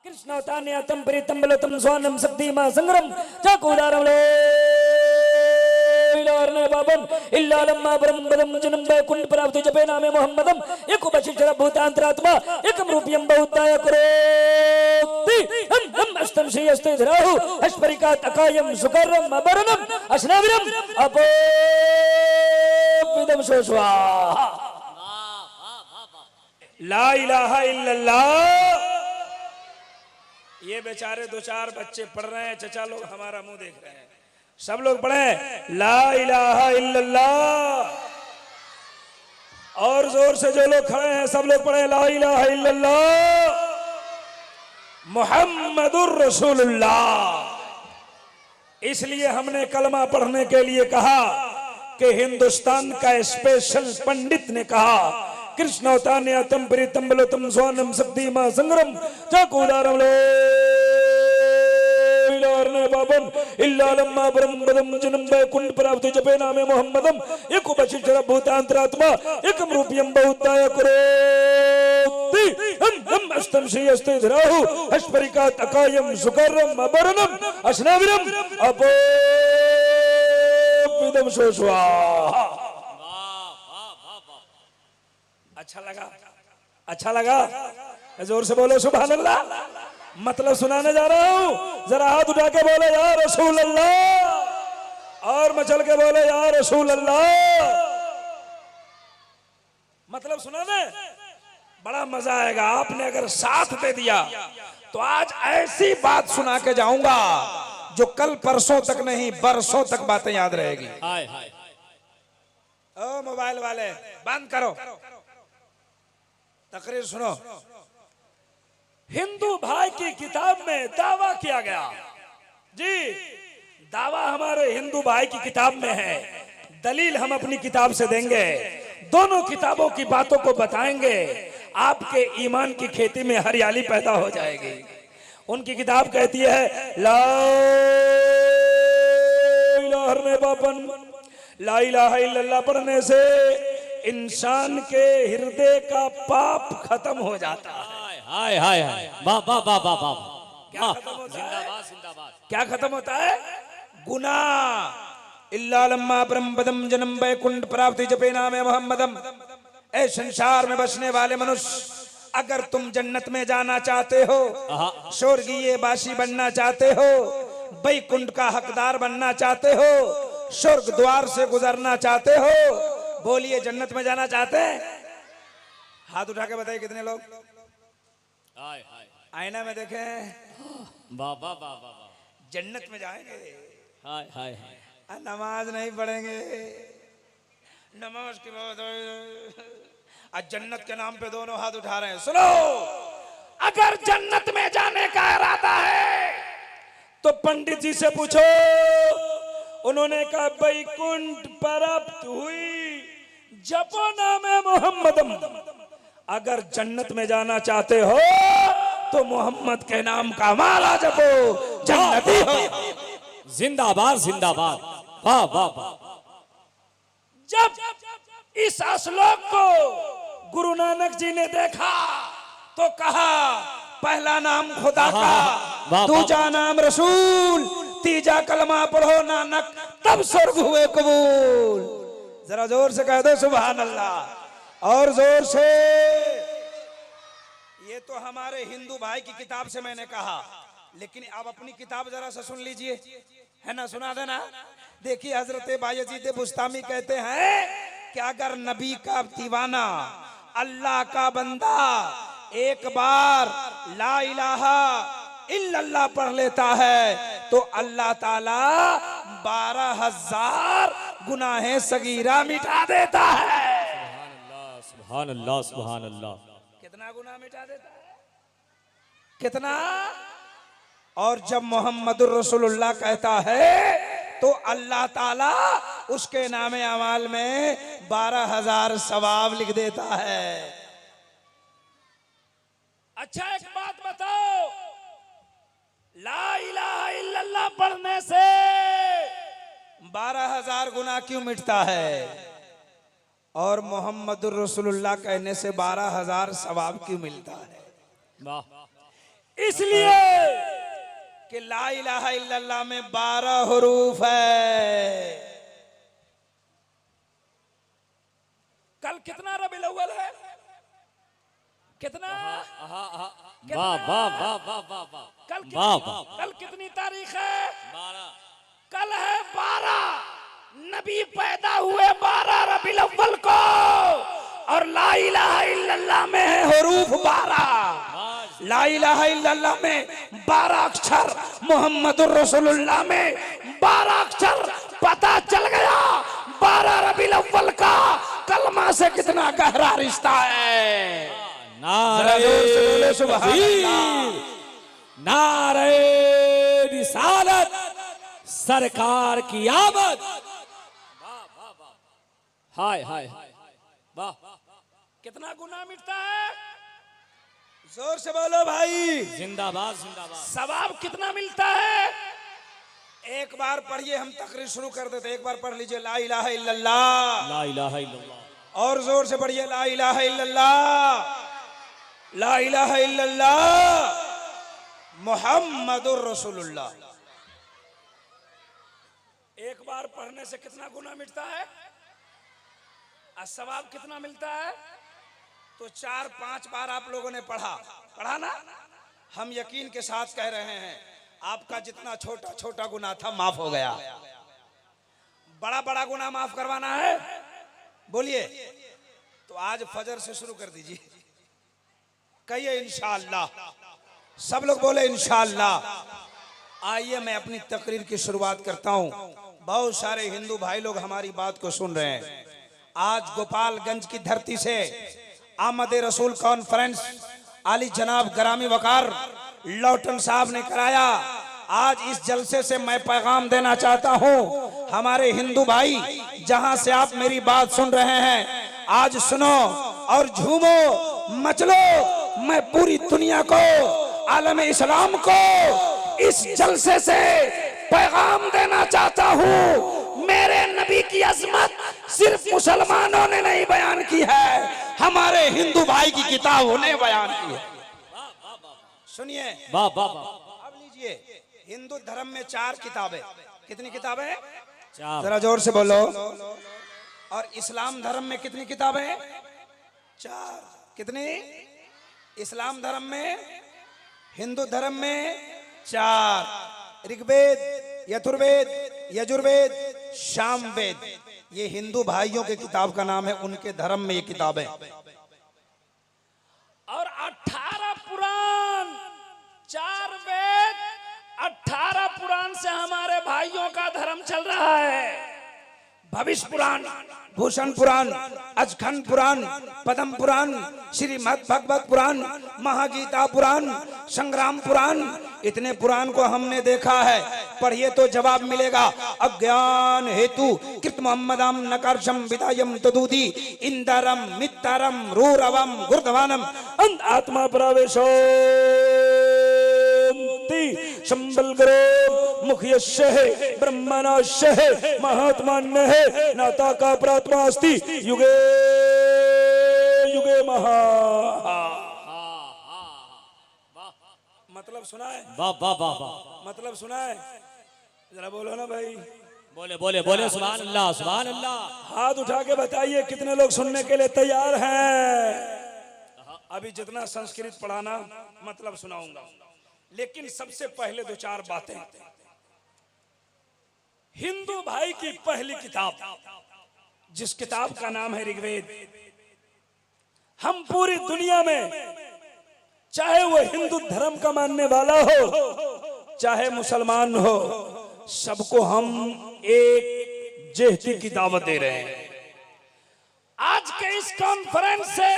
कृष्णवतान्यतम परितंबलतम स्वानम शक्तिमा संग्रम चाकुदारम लीलारने बाबन इल्लालम्मा ब्रह्मदम जन्म कुंड प्राप्त जपे नामे मोहम्मदम एक उपशिक्षर भूतांतरात्मा एकम रूपियम बहुताय करोति हम अष्टम श्री अस्ते धराहु अश्वरिका तकायम सुकरम अबरनम अश्नाविरम अपोविदम सोस्वा ला इलाहा इल्लल्लाह। ये बेचारे दो चार बच्चे पढ़ रहे हैं, चचा लोग हमारा मुंह देख रहे हैं, सब लोग पढ़े ला इलाहा इल्लल्लाह। और जोर से जो लोग खड़े हैं सब लोग पढ़े ला इलाहा इल्लल्लाह मुहम्मदुर रसूलुल्लाह। इसलिए हमने कलमा पढ़ने के लिए कहा कि हिंदुस्तान का स्पेशल पंडित ने कहा कृष्णवतान्यतम परितंबलतम स्वानम शक्तिमा संग्रम चाकुदारम लीलारने बाबन इल्लालम्मा ब्रह्मदम जन्म कुंड प्राप्त जपे नामे मोहम्मदम एक उपशिक्षर भूतांतरात्मा एकम रूपियम बहुताय करोति हम अष्टम श्री अस्ते धराहु अश्वरिका तकायम सुकरम अबरनम अश्नाविरम अपोविदम सोस्वा। अच्छा लगा, अच्छा लगा, जोर से बोलो सुभान अल्लाह। मतलब सुनाने जा रहा हूं, जरा हाथ उठा के बोले या रसूल अल्लाह और मचल के बोले या रसूल अल्लाह। मतलब सुनाने बड़ा मजा आएगा। आपने अगर साथ दे दिया तो आज ऐसी बात सुना के जाऊंगा जो कल परसों तक नहीं बरसों तक बातें याद रहेगी। हाय हाय ओ मोबाइल वाले बंद करो, तकरीर सुनो। हिंदू भाई की किताब में दावा किया गया जी, दावा हमारे हिंदू भाई की किताब में है, दलील हम अपनी किताब से देंगे, दोनों किताबों की बातों को बताएंगे, आपके ईमान की खेती में हरियाली पैदा हो जाएगी। उनकी किताब कहती है ला इलाहा बाबन ला इलाहा इल्लल्लाह पढ़ने से इंसान के हृदय का पाप खत्म हो जाता है। हाय हाय हाय वाह वाह वाह वाह वाह। क्या खत्म होता है? क्या खत्म होता है? गुनाह। इल्लालम्मा ब्रह्मदम जन्म कुंड प्राप्ति जपे नामे मोहम्मदम। ए संसार में बसने वाले मनुष्य, अगर तुम जन्नत में जाना चाहते हो, स्वर्गीय बासी बनना चाहते हो, बैकुंठ का हकदार बनना चाहते हो, स्वर्ग द्वार से गुजरना चाहते हो, बोलिए जन्नत में जाना चाहते हैं? हाथ उठा के बताइए कितने लोग? हाय हाय आईना में देखें, वाह वाह वाह वाह। जन्नत में जाएंगे, हाय हाय हाय। नमाज नहीं पढ़ेंगे, नमाज के बाद आज जन्नत के नाम पे दोनों हाथ उठा रहे हैं। सुनो, अगर जन्नत में जाने का इरादा है तो पंडित जी से पूछो, उन्होंने कहा बैकुंठ प्राप्त हुई जपो नामे मोहम्मदम। अगर जन्नत में जाना चाहते हो तो मोहम्मद के नाम का माला जपो, जन्नती हो। जिंदाबाद जिंदाबाद वाह वाह वाह। जब इस श्लोक को गुरु नानक जी ने देखा तो कहा पहला नाम खुदा का, दूजा नाम रसूल, तीजा कलमा पढ़ो नानक, तब स्वर्ग हुए कबूल। जरा जोर से कह दो सुभान अल्लाह, और जोर से। ये तो हमारे हिंदू भाई की किताब से मैंने कहा, लेकिन अब अपनी किताब जरा सा सुन लीजिए, है ना? सुना देना। देखिए हजरत बायजीद बुस्तामी कहते हैं कि अगर नबी का दीवाना, अल्लाह का बंदा एक बार ला इलाहा इल्लल्लाह पढ़ लेता है तो अल्लाह ताला 12,000 गुनाहें सगीरा मिटा देता है। सुभान अल्लाह सुभान अल्लाह। कितना गुनाह मिटा देता है? कितना? और जब मोहम्मदुर रसूलुल्लाह कहता है तो अल्लाह ताला उसके नामे अमाल में 12,000 सवाब लिख देता है। अच्छा एक बात बताओ, ला इलाहा इल्लल्लाह पढ़ने से 12,000 गुनाह क्यों मिटता है? और मोहम्मदुर रसूलुल्लाह कहने से 12,000 सवाब क्यों मिलता है? वाह। इसलिए कि ला इलाहा इल्लल्लाह में 12 हुरूफ है। कल कितना रबीउल अव्वल है? कितना? वाह वाह वाह वाह वाह वाह कल वाह वाह। कल कितनी तारीख है? 12। कल है 12। नबी पैदा हुए 12 रबीउल अव्वल को और ला इलाहा इल्लल्लाह में है हुरूफ 12। ला इलाहा इल्लल्लाह में 12 अक्षर, मोहम्मदुर रसूलुल्लाह में 12 अक्षर। पता चल गया 12 रबीउल अव्वल का कलमा से कितना गहरा रिश्ता है। नारे जोर से बोले सुभान अल्लाह। नारे रिसालत, सरकार की आमद। हाय हाय वाह। कितना गुनाह मिटता है? जोर से बोलो भाई। जिंदाबाद जिंदाबाद। सवाब कितना मिलता है? एक बार पढ़िए, हम तकरीर शुरू कर देते। एक बार पढ़ लीजिए ला इलाहा इल्लल्लाह। ला इलाहा इल्लल्लाह। और जोर से पढ़िए ला इलाहा इल्लल्लाह। ला इलाहा इल्लल्लाह मुहम्मदुर रसूलुल्लाह। एक बार पढ़ने से कितना गुनाह मिटता है और सवाब कितना मिलता है? तो 4-5 बार आप लोगों ने पढ़ा ना। हम यकीन के साथ कह रहे हैं आपका जितना छोटा छोटा गुनाह था माफ हो गया। बड़ा बड़ा गुनाह माफ करवाना है, बोलिए। तो आज फजर से शुरू कर दीजिए, कहिए इंशाअल्लाह। सब लोग बोले इंशाअल्लाह। आइए मैं अपनी तकरीर की शुरुआत करता हूं। बहुत सारे हिंदू भाई लोग हमारी बात को सुन रहे हैं। आज गोपालगंज की धरती से आमद रसूल कॉन्फ्रेंस आली जनाब ग्रामी वकार लौटन साहब ने कराया। आज इस जलसे से मैं पैगाम देना चाहता हूं हमारे हिंदू भाई, जहां से आप मेरी बात सुन रहे हैं, आज सुनो और झूमो, मचलो। मैं पूरी दुनिया को, आलम इस्लाम को इस जलसे से पैगाम देना चाहता हूं। मेरे नबी की अजमत सिर्फ मुसलमानों ने नहीं बयान की है, हमारे हिंदू भाई की किताबों ने बयान की है। सुनिए, वाह वाह वाह। अब लीजिए, हिंदू धर्म में 4 किताबें। कितनी किताबें? 4। जरा जोर से बोलो। और इस्लाम धर्म में कितनी किताबें? 4। कितनी? इस्लाम धर्म में, हिंदू धर्म में 4। ऋग्वेद, यजुर्वेद, यजुर्वेद, सामवेद। ये हिंदू भाइयों के किताब का नाम है, उनके धर्म में ये किताब है। और 18 पुराण, 4 वेद, 18 पुराण से हमारे भाइयों का धर्म चल रहा है। भविष्य पुराण, भूषण पुराण, अजखंड पुराण, पद्म पुराण, श्रीमद् भगवत पुराण, महागीता पुराण, संग्राम पुराण। इतने पुराण को हमने देखा है। पढ़िए तो जवाब मिलेगा। अज्ञान हेतु कृत मोहम्मदम नकारशम विदायम तदूदी इंदरम मित्तरम रूरवम गुर्धवानम अंत आत्मा प्रवेशो संबल करो मुख्यस्य है ब्रह्मणस्य है महात्मान्य है नाता का प्रात्मा अस्ति युगे युगे महा। मतलब सुना है? वाह वाह वाह वाह। मतलब सुना है? जरा बोलो ना भाई। बोले बोले बोले सुभान अल्लाह सुभान अल्लाह। हाथ उठा के बताइए कितने लोग सुनने के लिए तैयार हैं। अभी जितना संस्कृत पढ़ाना मतलब सुनाऊंगा, लेकिन सबसे पहले 2-4 बातें। हिंदू भाई की पहली किताब, जिस किताब का नाम है ऋग्वेद, हम पूरी दुनिया में, चाहे वो हिंदू धर्म का मानने वाला हो चाहे मुसलमान हो, सबको हम एक जहती की दावत दे रहे हैं। आज के इस कॉन्फ्रेंस से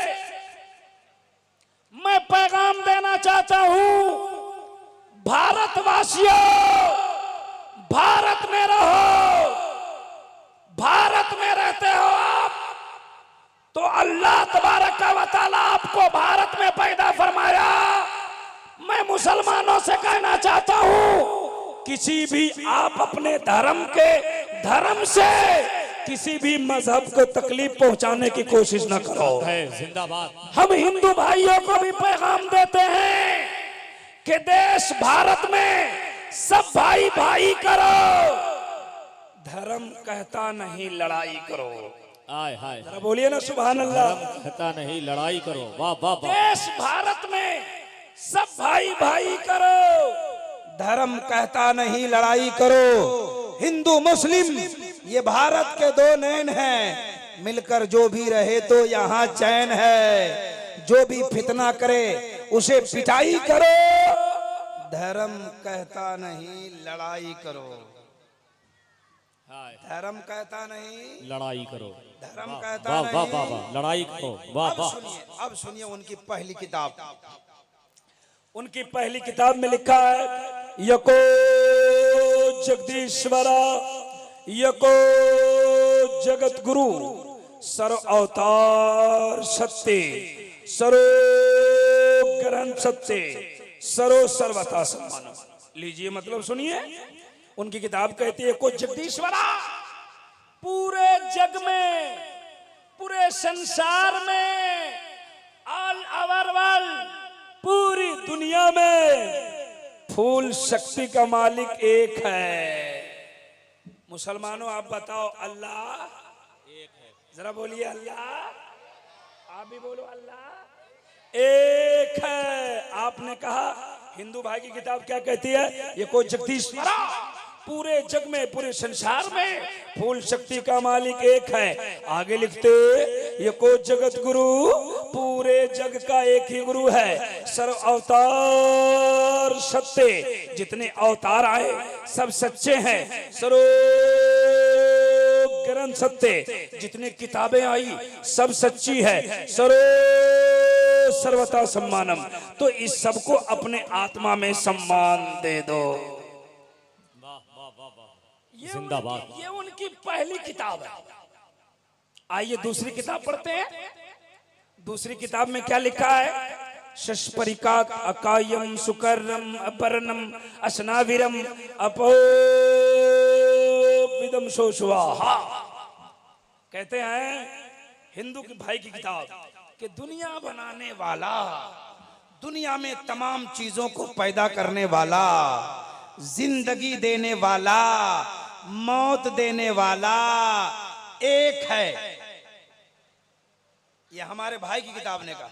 मैं पैगाम देना चाहता हूं, भारतवासियों, भारत में रहो। भारत में रहते हो आप तो अल्लाह तबारक व तआला आपको भारत में पैदा फरमाया। मैं मुसलमानों से कहना चाहता हूं, किसी भी आप अपने धर्म से किसी भी मजहब को तकलीफ पहुंचाने की कोशिश न करो। जिंदाबाद। हम हिंदू भाइयों को भी पैगाम देते हैं कि देश भारत में सब भाई भाई करो, धर्म कहता नहीं लड़ाई करो। आय हाय, जरा बोलिए ना सुभान अल्लाह। धर्म कहता नहीं लड़ाई करो। वाह वाह वाह। देश भारत में सब भाई भाई करो, धर्म कहता नहीं लड़ाई करो। हिंदू मुस्लिम ये भारत के दो नैन हैं, मिलकर जो भी रहे तो यहाँ चैन है। जो भी फितना करे उसे पिटाई करो, धर्म कहता नहीं लड़ाई करो। धर्म कहता नहीं लड़ाई करो। धर्म कहता वाह वाह नहीं वाह वाह, लड़ाई करो। वाह वाह। अब सुनिए उनकी पहली किताब। उनकी पहली किताब में लिखा है, यको जगदीश्वरा यको जगत गुरु सर्व अवतार सत्य सर्व ग्रंथ सत्य सर्व सर्वथा सम्मान। लीजिए मतलब सुनिए, उनकी किताब कहती है को जगदीश्वरा, पूरे जग में पूरे संसार में ऑल ओवर वर्ल्ड पूरी दुनिया में फूल शक्ति का मालिक एक है। मुसलमानों आप बताओ अल्लाह एक है। जरा बोलिए अल्लाह। आप भी बोलो अल्लाह एक है। आपने कहा हिंदू भाई की किताब क्या कहती है, ये कोई जगदीश्वरा, पूरे जग में पूरे संसार में फूल शक्ति का मालिक एक है। आगे लिखते ये को जगत गुरु, पूरे जग का एक ही गुरु है। सर्व अवतार सत्य, जितने अवतार आए सब सच्चे हैं। सर्व ग्रंथ सत्य, जितनी किताबें आई सब सच्ची है। सर्व सर्वथा सम्मानम, तो इस सबको अपने आत्मा में सम्मान दे दो। जिंदाबाद। ये उनकी पहली किताब है। आइए दूसरी किताब पढ़ते हैं। दूसरी किताब में क्या लिखा है, शशपरिकात अकायम सुकर्णम अपरनम असनाविरम अपोविदम शोशुआ। कहते हैं हिंदू के भाई की किताब कि दुनिया बनाने वाला, दुनिया में तमाम चीजों को पैदा करने वाला, जिंदगी देने वाला, मौत देने वाला एक है। ये हमारे भाई की किताब ने कहा।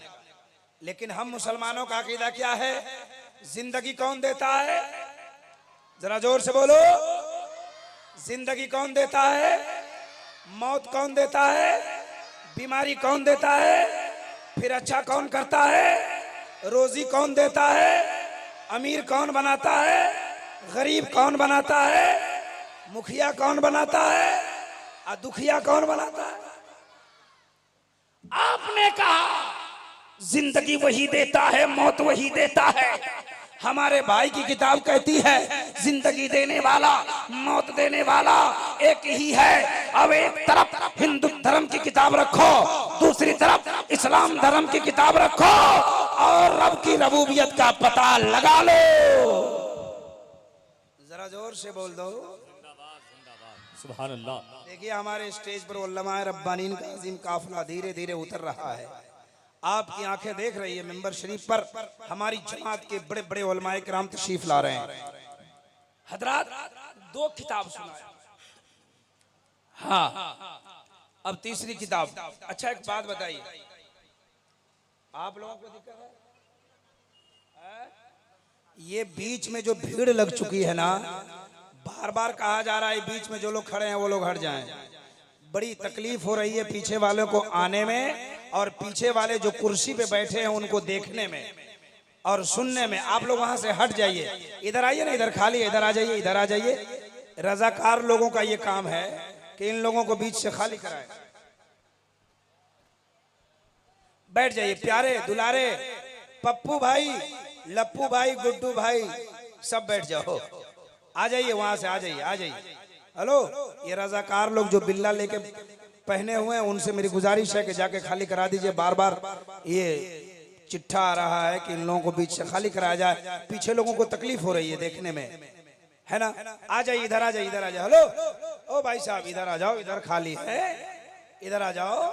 लेकिन हम मुसलमानों का अकीदा क्या है, जिंदगी कौन देता है, जरा जोर से बोलो, जिंदगी कौन देता है, मौत कौन देता है, बीमारी कौन देता है, फिर अच्छा कौन करता है, रोजी कौन देता है, अमीर कौन बनाता है, गरीब कौन बनाता है, मुखिया कौन बनाता है और दुखिया कौन बनाता है। आपने कहा जिंदगी वही देता है, मौत वही देता है। हमारे भाई की किताब कहती है जिंदगी देने वाला, मौत देने वाला एक ही है। अब एक तरफ हिंदू धर्म की किताब रखो, दूसरी तरफ इस्लाम धर्म की किताब रखो और रब की रबूबियत का पता लगा लो। जरा जोर से बोल दो सुभान अल्लाह। देखिए हमारे स्टेज पर उल्लमा रब्बानीन का अजीम काफिला धीरे धीरे उतर रहा है। आपकी आंखें देख रही है मिंबर शरीफ पर हमारी जमात के बड़े बड़े उलमाए किराम तशरीफ ला रहे हैं। हजरात दो किताब सुनाया, हाँ अब तीसरी किताब। अच्छा एक बात बताइए, आप लोगों को दिक्कत है? ये बीच में जो भीड़ लग चुकी है ना, बार बार कहा जा रहा है बीच में जो लोग खड़े हैं वो लोग हट जाएं। बड़ी तकलीफ हो रही है पीछे वालों को आने में और पीछे वाले जो कुर्सी पे बैठे हैं उनको देखने में और सुनने में। आप लोग वहां से हट जाइए, इधर आइए ना, इधर खाली है, इधर आ जाइए, इधर आ जाइए। रजाकार लोगों का ये काम है कि इन लोगों को बीच से खाली कराए। बैठ जाइए प्यारे दुलारे, पप्पू भाई, लप्पू भाई, गुड्डू भाई, सब बैठ जाओ। आ जाइए वहां से, आ जाइए, आ जाइए। हेलो, ये रजाकार लोग जो बिल्ला लेके पहने हुए हैं उनसे मेरी गुजारिश है कि जाके खाली करा दीजिए। बार बार ये चिट्ठा आ रहा है कि इन लोगों को बीच से खाली कराया जाए, पीछे लोगों को तकलीफ हो रही है देखने में, है ना। आ जाइए, इधर आ जाइए, इधर आ जाओ। हेलो ओ भाई साहब, इधर आ जाओ, इधर खाली है, इधर आ जाओ।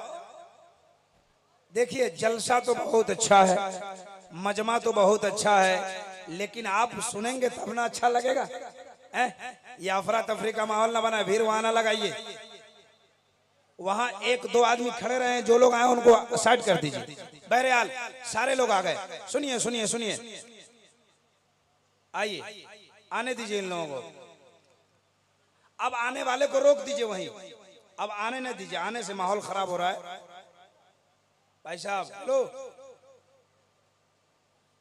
देखिए जलसा तो बहुत अच्छा है, मजमा तो बहुत अच्छा है, लेकिन आप सुनेंगे तब ना अच्छा लगेगा। ये अफरा तफरी का माहौल ना बना, भीड़ वहां ना लगाइए। वहां एक दो आदमी खड़े रहे हैं, जो लोग आए उनको साइड कर दीजिए। बहरहाल सारे लोग आ गए। सुनिए सुनिए सुनिए, आइए आने दीजिए इन लोगों को। अब आने वाले को रोक दीजिए वहीं, अब आने न दीजिए, आने से माहौल खराब हो रहा है। भाई साहब लो,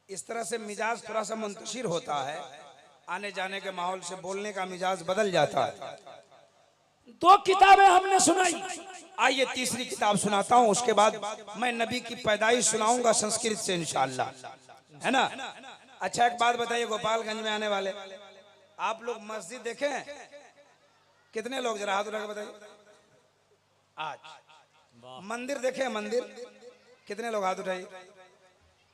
इस तरह से मिजाज थोड़ा सा मुंतशिर होता है, आने जाने के माहौल से बोलने का मिजाज बदल जाता है। दो किताबें हमने सुनाई, आइए तीसरी किताब सुनाता हूं, उसके बाद मैं नबी की पैदाइश सुनाऊंगा संस्कृत से इंशाअल्लाह, है ना। अच्छा एक बात बताइए, गोपालगंज में आने वाले आप लोग मस्जिद देखे हैं? कितने लोग, जरा हाथ उठा के बताइए। आज मंदिर देखे हैं? मंदिर कितने लोग, हाथ उठाइए।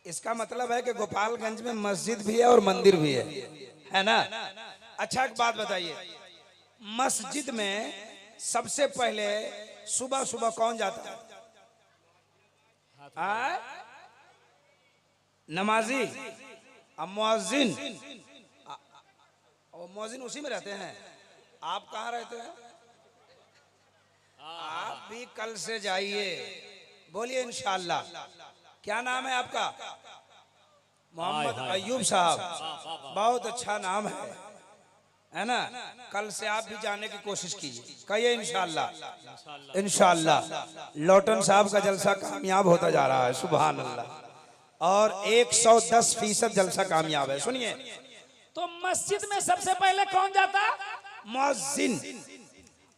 इसका मतलब है कि गोपालगंज में मस्जिद भी है और मंदिर भी है ना। अच्छा एक बात बताइए, मस्जिद में सबसे पहले सुबह सुबह कौन जाता है? नमाजी, अब मुअज्जिन, और मुअज्जिन उसी में रहते हैं। आप कहाँ रहते हैं? आप भी कल से जाइए, बोलिए इंशाअल्लाह। क्या नाम है आपका? मोहम्मद अयूब साहब, बहुत अच्छा नाम है ना। कल से आप भी जाने की कोशिश कीजिए, कहिए इंशाअल्लाह। इंशाअल्लाह लौटन साहब का जलसा कामयाब होता जा रहा है, सुभान अल्लाह, और 110% जलसा कामयाब है। सुनिए, तो मस्जिद में सबसे पहले कौन जाता? मुअज्जिन।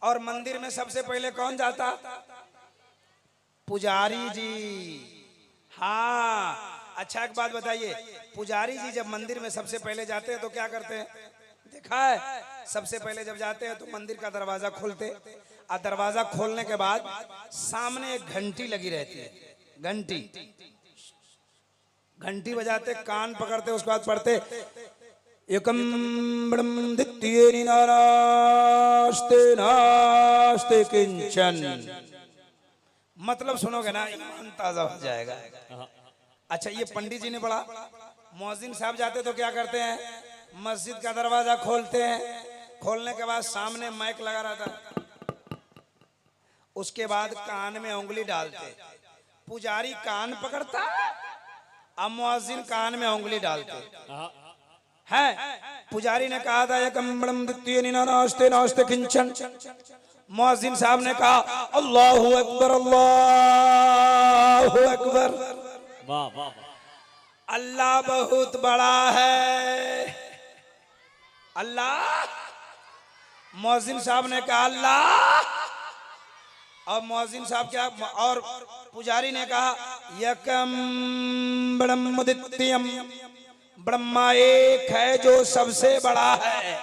और मंदिर में सबसे पहले कौन जाता? पुजारी जी। हाँ, अच्छा एक बात बताइए, पुजारी जी जब मंदिर में सबसे पहले जाते हैं तो क्या करते हैं? देखा है, सबसे पहले जब जाते हैं तो मंदिर का दरवाजा खोलते, और दरवाजा खोलने के बाद सामने एक घंटी लगी रहती है। घंटी घंटी बजाते, कान पकड़ते, उसके बाद पढ़ते एकम ब्रह्म द्वितीय नास्ते नास्ते किंचन। मतलब सुनोगे ना, ईमान ताजा हो जाएगा। अच्छा ये पंडित जी ने पढ़ा। मुअज्जिन साहब जाते तो क्या करते हैं? मस्जिद का दरवाजा खोलते हैं, खोलने के बाद सामने माइक लगा रहता है, उसके बाद कान में उंगली डालते, पुजारी कान पकड़ता, अब मुअज्जिन कान में उंगली डालते है। पुजारी ने कहा था एकम ब्रह्म द्वितीय नास्ते नास्ते किंचन। मुअज्जिन साहब ने कहा अल्लाहु अकबर अल्लाहु अकबर। वाह वाह, अल्लाह बहुत बड़ा है, अल्लाह। मुअज्जिन साहब ने कहा अल्लाह, और मुअज्जिन साहब क्या, और पुजारी ने कहा यकम ब्रह्म द्वितीयम, ब्रह्मा एक है जो सबसे बड़ा है।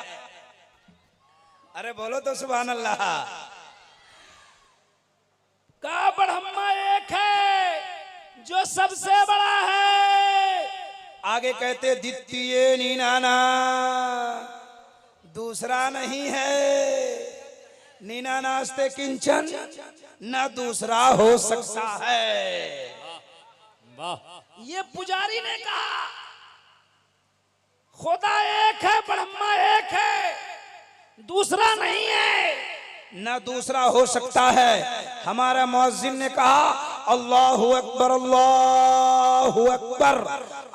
अरे बोलो तो सुभान अल्लाह। का ब्रह्मा एक है जो सबसे बड़ा है। आगे कहते द्वितीय नीनाना, दूसरा नहीं है। नीना नास्ते किंचन, न दूसरा हो सकता है। ये पुजारी ने कहा खुदा एक है, ब्रह्मा एक है, दूसरा नहीं है, न दूसरा हो सकता है। हमारा मुअज्जिन ने कहा अल्लाहु अकबर अल्लाहु अकबर,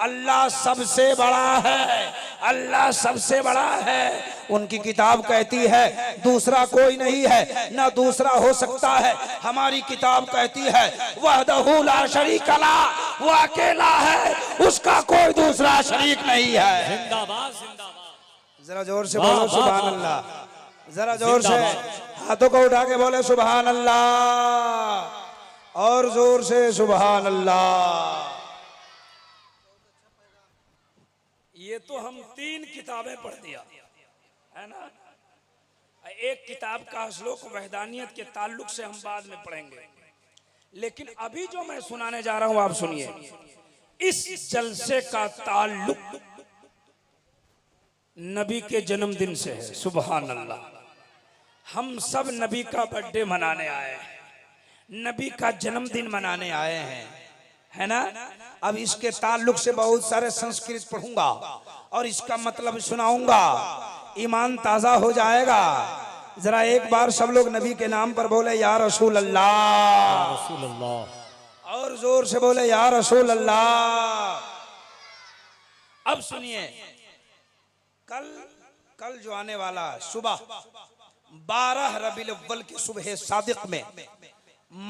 अल्लाह सबसे बड़ा है, अल्लाह सबसे बड़ा है। उनकी किताब कहती है दूसरा कोई नहीं है, न दूसरा हो सकता है। हमारी किताब कहती है वहदहू ला शरीक ला, वो अकेला है, उसका कोई दूसरा शरीक नहीं है। जिंदाबाद जिंदाबाद। जरा जोर से बोलो सुभान अल्लाह, जरा जोर से हाथों को उठा के बोले सुभान अल्लाह, और जोर से सुभान अल्लाह। ये तो हम 3 किताबें पढ़ दिया है ना। एक किताब का श्लोक वहदानियत के ताल्लुक से हम बाद में पढ़ेंगे, लेकिन अभी जो मैं सुनाने जा रहा हूं आप सुनिए। इस जलसे का ताल्लुक नबी के जन्मदिन से है, सुभान अल्लाह। हम सब नबी का बर्थडे मनाने आए हैं, नबी का जन्मदिन मनाने आए हैं, है ना। अब इसके ताल्लुक से बहुत सारे संस्कृत पढ़ूंगा और इसका मतलब सुनाऊंगा, ईमान ताजा हो जाएगा। जरा एक बार सब लोग नबी के नाम पर बोले या रसूल अल्लाह, रसूल अल्लाह। और जोर से बोले या रसूल अल्लाह। अब सुनिए, कल जो आने वाला सुबह 12 रबीउल अव्वल की सुबह सादिक में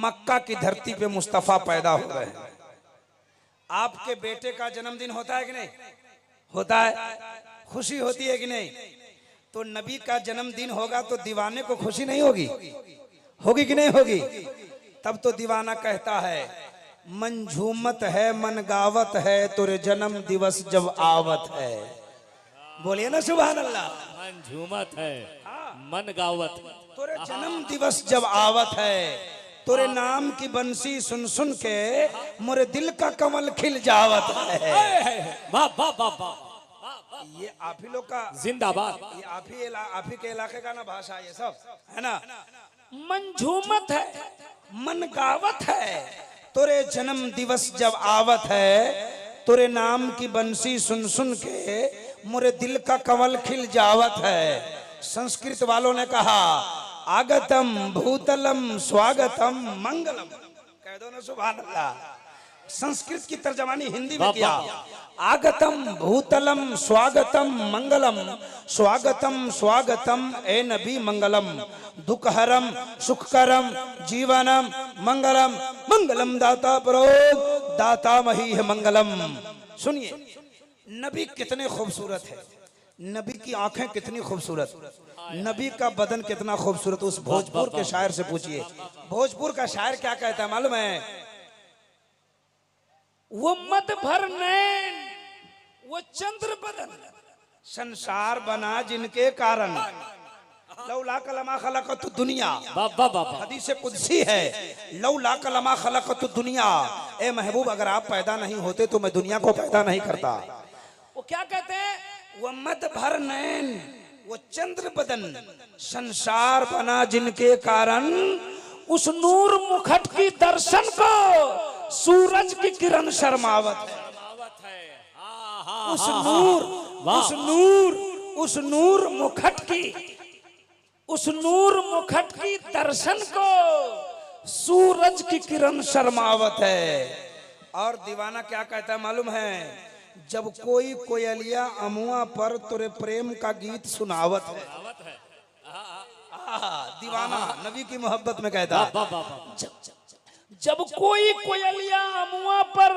मक्का की धरती पे मुस्तफा पैदा हो रहे हैं। आपके बेटे का जन्मदिन होता है कि नहीं होता है? खुशी होती है कि नहीं? तो नबी का जन्मदिन होगा तो दीवाने को खुशी नहीं होगी? होगी कि नहीं होगी? तब तो दीवाना कहता है मन झूमत है मन गावत है तुरे जन्म दिवस जब आवत है। बोलिए ना सुभान अल्लाह। मन झूमत है मन गावत, तुरे जन्म दिवस जब आवत है, तुरे नाम की बंसी सुन सुन के मोरे दिल का कमल खिल जावत है। वाह वाह वाह वाह, ये आप ही लोग का जिंदाबाद। ये आप ही के इलाके का ना भाषा, ये सब है ना। मन झूमत है मन गावत है तुरे जन्म दिवस जब आवत है, तुरे नाम की बंसी सुन सुन के मोरे दिल का कमल खिल जावत है। संस्कृत वालों ने कहा आगतम भूतलम स्वागतम मंगलम, कह दो ना सुभान अल्लाह। संस्कृत की तर्जमानी हिंदी में किया, आगतम भूतलम स्वागतम मंगलम, स्वागतम स्वागतम ए नबी मंगलम, दुखहरम सुखकरम जीवनम मंगलम, मंगलम दाता परो दाता मही है मंगलम। सुनिए नबी कितने खूबसूरत है, नबी की आंखें कितनी खूबसूरत, नबी का बदन कितना खूबसूरत। उस भोजपुर के शायर से पूछिए, भोजपुर का शायर क्या कहता है मालूम है? वो मद भर नैन वो चंद्र बदन, संसार बना जिनके कारण, लौला कलमा खलकत दुनिया, हदीस कुदसी है, लौला कलमा खलकत दुनिया। ए महबूब अगर आप पैदा नहीं होते तो मैं दुनिया को पैदा नहीं करता। वो क्या कहते हैं? वो मद भर नैन वो चंद्र बदन, संसार बना जिनके कारण, उस नूर मुखट की दर्शन को सूरज की किरण शर्मावत है। उस नूर मुखट की, उस नूर मुखट की दर्शन को सूरज की किरण शर्मावत है। और दीवाना क्या कहता है मालूम है? जब कोई कोयलिया अमुआ पर तुरे प्रेम का गीत सुनावत है। दीवाना नबी की मोहब्बत में कहता है जब कोई कोयलिया अमुआ पर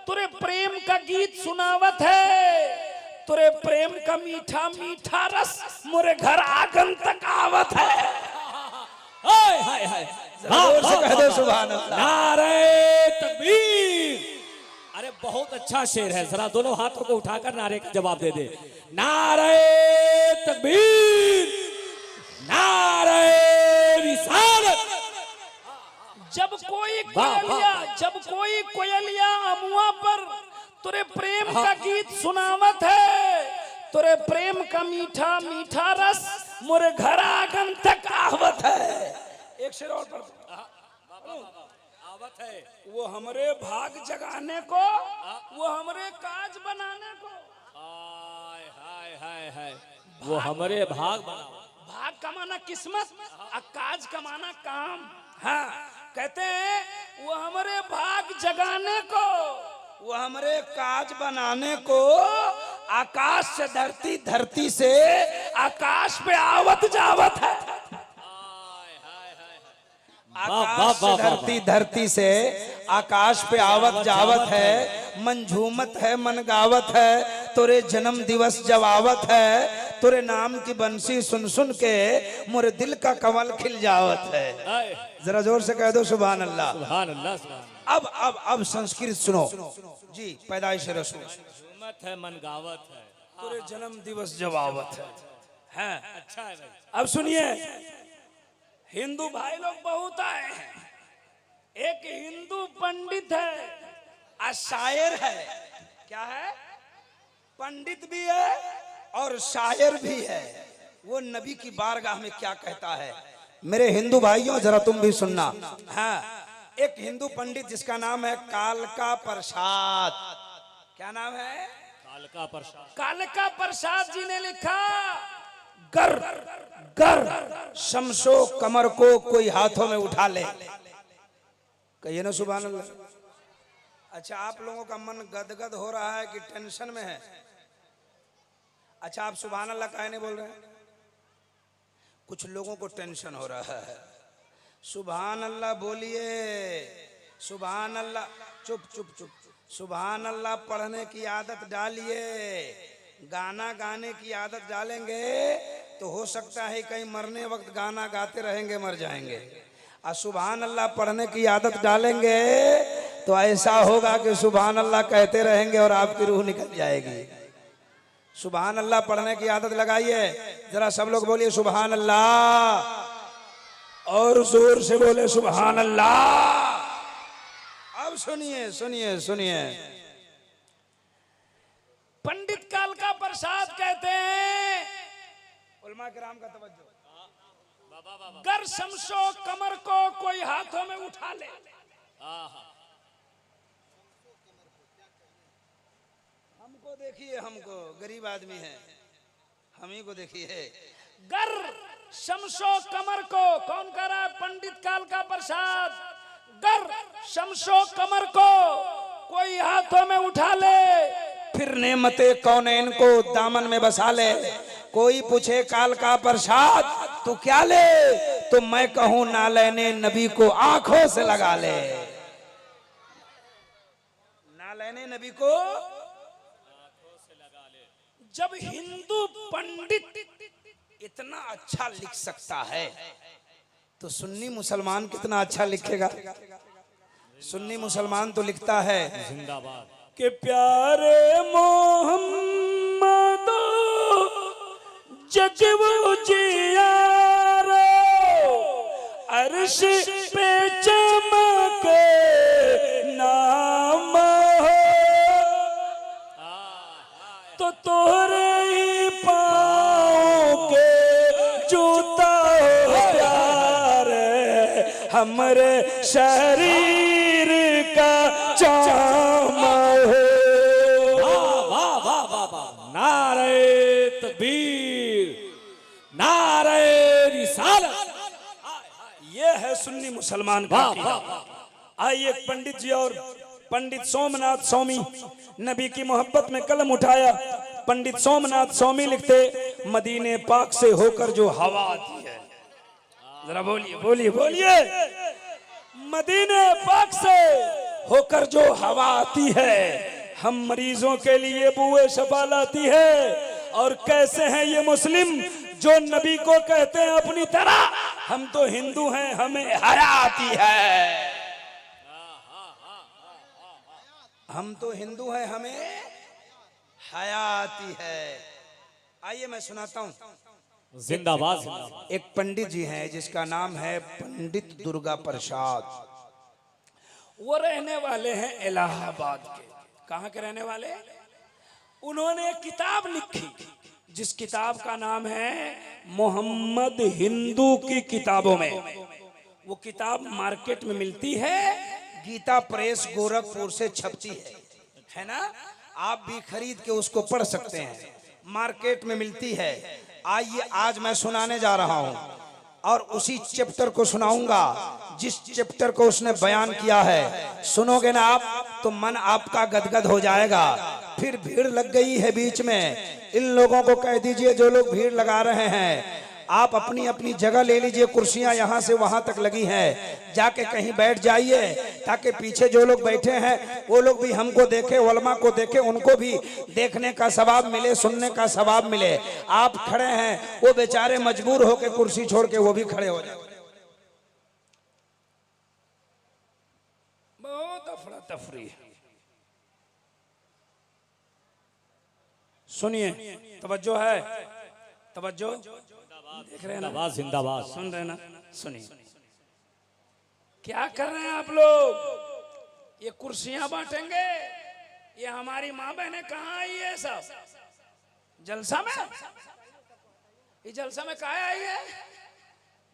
तुरे प्रेम का गीत सुनावत है, तुरे प्रेम का मीठा मीठा रस मोरे घर आंगन तक आवत है। हाय हाय हाय, जोर से कह दो सुभान अल्लाह। नारे तकबीर। अरे बहुत अच्छा शेर है, जरा दोनों हाथों को उठाकर नारे का जवाब दे दे। नारे तकबीर, नारे रिसालत। जब कोई कोयलिया अमुआ पर तुरे प्रेम का गीत सुनावत है, तुरे प्रेम का मीठा मीठा रस मोरे घर आंगन तक आवत है। एक शेर और पढ़, आवत है वो हमरे भाग जगाने को, वो हमरे काज बनाने को। हाय हाय हाय हाय, वो हमारे भाग बनाओ। भाग कमाना किस्मत और काज कमाना काम। हाँ कहते हैं वो हमारे भाग जगाने को, वो हमारे काज बनाने को, आकाश से धरती, धरती से आकाश पे आवत जावत है। आकाश से धरती, धरती से आकाश पे आवत जावत है। मन झूमत है मन गावत है तुरे जन्म दिवस जब आवत है, तुरे नाम की बंसी सुन सुन के मोरे दिल का कमल खिल जावत है। जरा जोर से कह दो सुभान अल्लाह। सुभान अल्लाह, सुभान अल्लाह। अब संस्कृत सुनो जी। पैदाइश रसूल, झूमत है मन गावत है तुरे जन्म दिवस जब आवत है। अच्छा है भाई। अब सुनिए, हिंदू भाई लोग बहुत आए हैं। एक हिंदू पंडित है और शायर है। क्या है? पंडित भी है और शायर भी है। वो नबी की बारगाह में क्या कहता है? मेरे हिंदू भाइयों जरा तुम भी सुनना। हाँ एक हिंदू पंडित जिसका नाम है कालका प्रसाद। क्या नाम है? कालका प्रसाद। कालका प्रसाद जी ने लिखा, गर गर शमशो कमर को कोई हाथों में उठा ले। कहिए ना सुभान अल्लाह। अच्छा, आप लोगों का मन गदगद हो रहा है कि टेंशन में है? अच्छा, आप सुभान अल्लाह काहे नहीं बोल रहे हैं? कुछ लोगों को टेंशन हो रहा है। सुभान अल्लाह बोलिए, सुभान अल्लाह। चुप चुप चुप। सुभान अल्लाह पढ़ने की आदत डालिए। गाना गाने की आदत डालेंगे तो हो सकता है कहीं मरने वक्त गाना गाते रहेंगे, मर जाएंगे। और सुभान अल्लाह पढ़ने की आदत डालेंगे तो ऐसा होगा कि सुभान अल्लाह कहते रहेंगे और आपकी रूह निकल जाएगी। सुभान अल्लाह पढ़ने की आदत लगाइए। जरा सब लोग बोलिए सुभान अल्लाह, और जोर से बोले सुभान अल्लाह। अब सुनिए सुनिए सुनिए। पंडित कालका प्रसाद कहते हैं, उलमा किराम का तवज्जो। गर शमशो कमर को कोई हाथों में उठा ले। हमको देखिए, हमको गरीब आदमी है, हम ही को देखिए। गर शमशो कमर को, कौन कर रहा है? पंडित कालका प्रसाद। गर शमशो कमर को कोई हाथों में उठा ले, फिर नेमते कौनैन को दामन में बसा ले। कोई पूछे कालका प्रसाद तू क्या ले, तो मैं कहूं नालैने नबी को आंखों से लगा ले। नालैने नबी को जब हिंदू पंडित इतना अच्छा लिख सकता है तो सुन्नी मुसलमान कितना अच्छा लिखेगा। सुन्नी मुसलमान तो लिखता है जिंदाबाद। कि प्यारे मोहम्मद जगवो जियारो, अर्श पे चमके नाम हो, तो तोरे ही पाँव के जूता हो प्यारे, हमरे शरीर का चाम हो। वाह वाह वाह वाह। नारे तकबीर, नारे रिसालत। ये है सुन्नी मुसलमान का वाह अकीदा। वाह वाह। आइए पंडित जी और पंडित सोमनाथ स्वामी नबी की मोहब्बत में कलम उठाया। पंडित सोमनाथ स्वामी लिखते, मदीने पाक से होकर जो हवा आती है, जरा बोलिए बोलिए बोलिए, मदीने पाक से होकर जो हवा आती है, हम मरीजों के लिए बुए शफा लाती है। और कैसे हैं ये मुस्लिम जो नबी को कहते हैं अपनी तरह, हम तो हिंदू हैं, हमें हया आती है। हम तो हिंदू हैं, हमें हया आती है। आइए मैं सुनाता हूं। जिंदाबाद जिंदाबाद। एक पंडित जी हैं जिसका नाम है पंडित दुर्गा प्रसाद। वो रहने वाले हैं इलाहाबाद के। कहाँ के रहने वाले? उन्होंने एक किताब लिखी जिस किताब का नाम है मोहम्मद हिंदू की किताबों में। वो किताब मार्केट में मिलती है, गीता प्रेस गोरखपुर से छपती है ना? आप भी खरीद के उसको पढ़ सकते हैं, मार्केट में मिलती है। आइए आज मैं सुनाने जा रहा हूं और उसी चैप्टर को सुनाऊंगा जिस चैप्टर को उसने बयान किया है। सुनोगे ना आप तो मन आपका गदगद हो जाएगा। फिर भीड़ लग गई है बीच में, इन लोगों को कह दीजिए जो लोग भीड़ लगा रहे हैं, आप अपनी अपनी जगह ले लीजिए। कुर्सियां यहां से वहां तक लगी हैं, जाके कहीं बैठ जाइए ताकि पीछे जो लोग बैठे हैं वो लोग भी हमको देखे, उलमा को देखे, उनको भी देखने का सवाब मिले, सुनने का सवाब मिले। आप खड़े हैं, वो बेचारे मजबूर होकर कुर्सी छोड़ के वो भी खड़े हो जाए। बहुत अफरा तफरी। सुनिए, तवज्जो है, तवज्जो, देख रहे हैं ना? जिंदाबाद जिंदाबाद। सुन रहे हैं ना? सुनिए, क्या कर रहे हैं आप लोग? ये कुर्सियां बांटेंगे, ये हमारी माँ बहनें कहाँ आई है? सब जलसा में, ये जलसा में कहाँ आई है?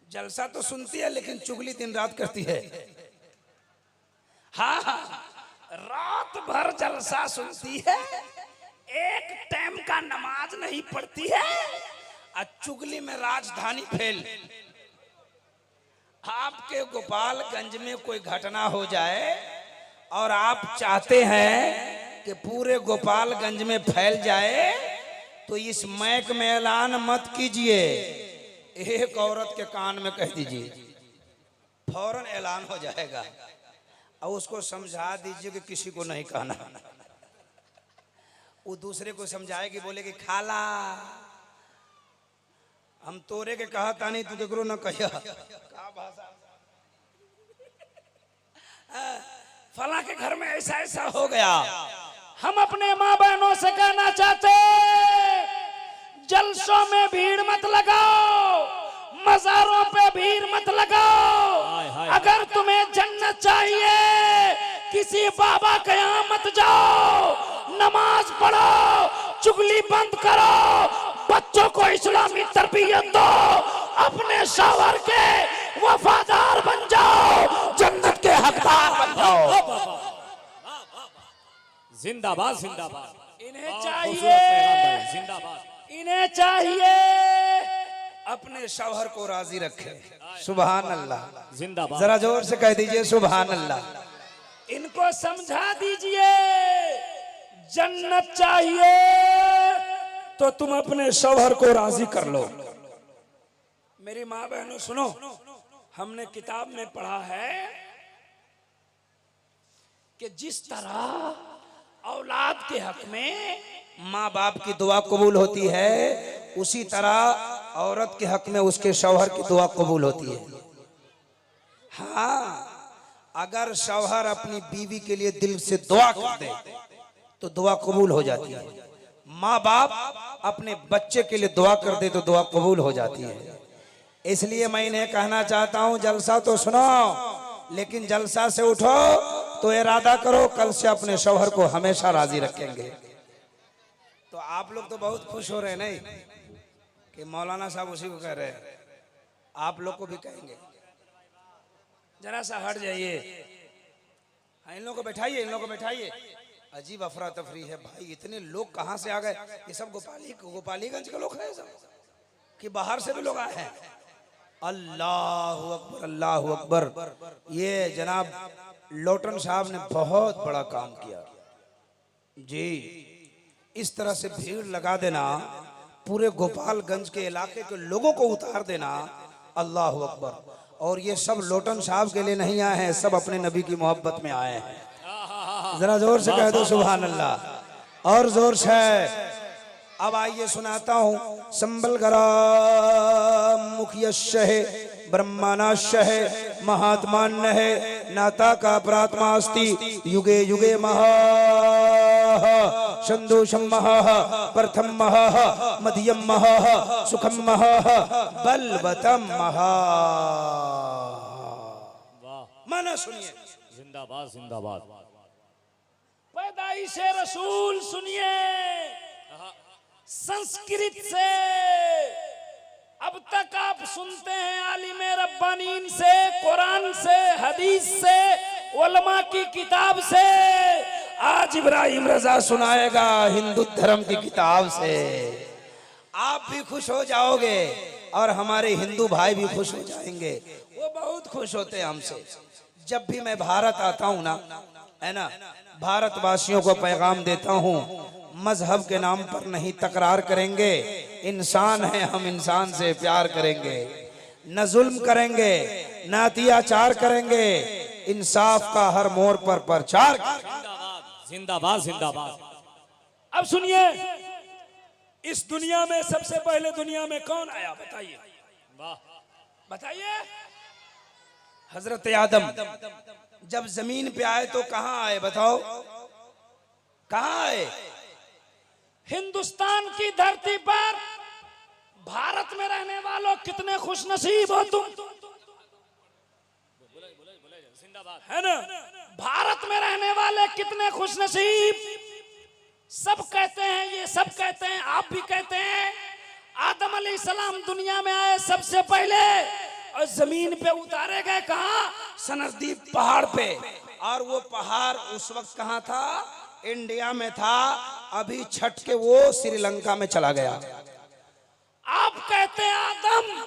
जलसा तो सुनती है लेकिन चुगली दिन रात करती है। हाँ हाँ, रात भर जलसा सुनती है, एक टाइम का नमाज नहीं पढ़ती है, और चुगली में राजधानी फेल। आपके गोपालगंज में कोई घटना हो जाए और आप चाहते हैं कि पूरे गोपालगंज में फैल जाए, तो इस मैक में ऐलान मत कीजिए, एक औरत के कान में कह दीजिए, फौरन ऐलान हो जाएगा। और उसको समझा दीजिए कि किसी को नहीं कहना। वो दूसरे को समझाएगी, बोले कि खाला हम तोरे के कहता नहीं, तू केकरो न कहिया। का भाषा? फला के घर में ऐसा ऐसा हो गया। हम अपने माँ बहनों से कहना चाहते, जलसों में भीड़ मत लगाओ, मज़ारों पे भीड़ मत लगाओ। अगर तुम्हें जन्नत चाहिए, किसी बाबा के यहाँ मत जाओ, नमाज पढ़ो, चुगली बंद करो, बच्चों को इस्लामी तरबियत दो, अपने शौहर के वफादार बन जाओ, जन्नत के हकदार बन जाओ। जिंदाबाद जिंदाबाद। इन्हें चाहिए, जिंदाबाद। इन्हें चाहिए अपने शौहर को राजी रखे। सुभान अल्लाह। जिंदाबाद। जरा जोर से कह दीजिए सुभान अल्लाह। इनको समझा दीजिए, जन्नत चाहिए तो तुम अपने शौहर को राजी कर लो। मेरी माँ बहनों सुनो, हमने किताब में पढ़ा है कि जिस तरह औलाद के हक में माँ बाप की दुआ कबूल होती है, उसी तरह औरत के हक में उसके शौहर की दुआ कबूल होती है। हाँ, अगर शौहर अपनी बीवी के लिए दिल से दुआ कर दे तो दुआ कबूल हो जाती है। माँ बाप अपने बच्चे के लिए दुआ कर दे तो दुआ कबूल हो जाती है। इसलिए मैं इन्हें कहना चाहता हूँ, जलसा तो सुनो, लेकिन जलसा से उठो तो इरादा करो कल से अपने शौहर को हमेशा राजी रखेंगे। तो आप लोग तो बहुत खुश हो रहे हैं नहीं कि मौलाना साहब उसी को कह रहे हैं, आप लोग को भी कहेंगे। जरा सा हट जाइए, इन लोगों को बैठाइए, इन लोगों को बैठाइए। अजीब अफरा तफरी है भाई, इतने लोग कहाँ से आ गए? ये सब गोपालीगंज के लोग हैं सब, कि बाहर से भी लोग आए हैं? अल्लाह अकबर, अल्लाह अकबर। ये जनाब लोटन साहब ने बहुत बड़ा काम किया जी। इस तरह से भीड़ लगा देना, पूरे गोपालगंज के इलाके के लोगों को उतार देना, अल्लाह अकबर। और ये सब लोटन साहब के लिए नहीं आए हैं, सब अपने नबी की मोहब्बत में आए हैं। जरा जोर से कह दो सुभान अल्लाह, और जोर से। अब आइए सुनाता हूँ। संबल गरा मुखियश है, ब्रह्मानाश है, महात्मान्य है, नाता का प्रात्मास्ति, युगे युगे महा संदोषम महा, प्रथम महा, मध्यम महा, सुखम महा, बलवतम महा। माना सुनिए, जिंदाबाद जिंदाबाद। पैदाइश रसूल सुनिए, संस्कृत से अब तक आप सुनते हैं आलिम रब्बानीन से, कुरान से, हदीस से, उलमा की किताब से। आज इब्राहिम रजा सुनाएगा हिंदू धर्म की किताब से। आप भी खुश हो जाओगे और हमारे हिंदू भाई भी खुश हो जाएंगे। वो बहुत खुश होते हैं हमसे। जब भी मैं भारत आता हूँ ना, है ना, भारतवासियों को पैगाम देता हूँ, मजहब के नाम पर नहीं तकरार करेंगे। इंसान है, हम इंसान से प्यार करेंगे, न जुल्म करेंगे, न अत्याचार करेंगे, इंसाफ का हर मोड़ पर प्रचार। जिंदाबाद जिंदाबाद। अब सुनिए, इस दुनिया में सबसे पहले दुनिया में कौन आया बताइए? वाह, बताइए। हजरत आदम जब जमीन पे आए तो कहाँ आए बताओ? कहाँ आए? हिंदुस्तान की धरती पर। भारत में रहने वालों कितने खुशनसीब हो तुम, है ना? भारत में रहने वाले कितने खुशनसीब। सब कहते हैं, ये सब कहते हैं, आप भी कहते हैं, आदम अलैहिस्सलाम दुनिया में आए सबसे पहले और जमीन पे उतारे गए कहाँ? सनरदीप पहाड़ पे। और वो पहाड़ उस वक्त कहाँ था? इंडिया में था। अभी छठ के वो श्रीलंका में चला गया। आप कहते हैं आदम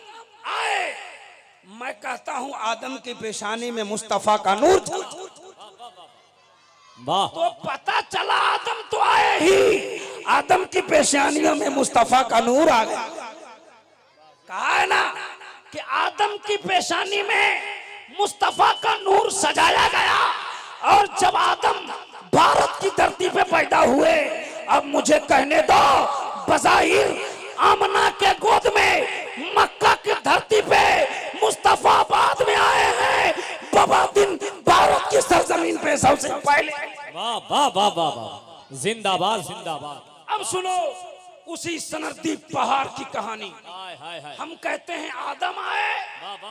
आए, मैं कहता हूं आदम की पेशानी में मुस्तफा का नूर था। वाह तो पता चला आदम तो आए ही, आदम की पेशानियों में मुस्तफा का नूर आ गया। कहा है ना कि आदम की पेशानी में मुस्तफा का नूर सजाया गया। और जब आदम भारत की धरती पे पैदा हुए, अब मुझे कहने दो, बज़ाहिर आमना के गोद में मक्का की धरती पे मुस्तफा बाद में आए हैं, बाबा दिन भारत की सरजमीन पे सबसे पहले। वाह वाह वाह वाह वाह, जिंदाबाद जिंदाबाद। अब सुनो उसी सनरदीप पहाड़ की कहानी। हाय हाय हाय, हम कहते हैं आदम आए,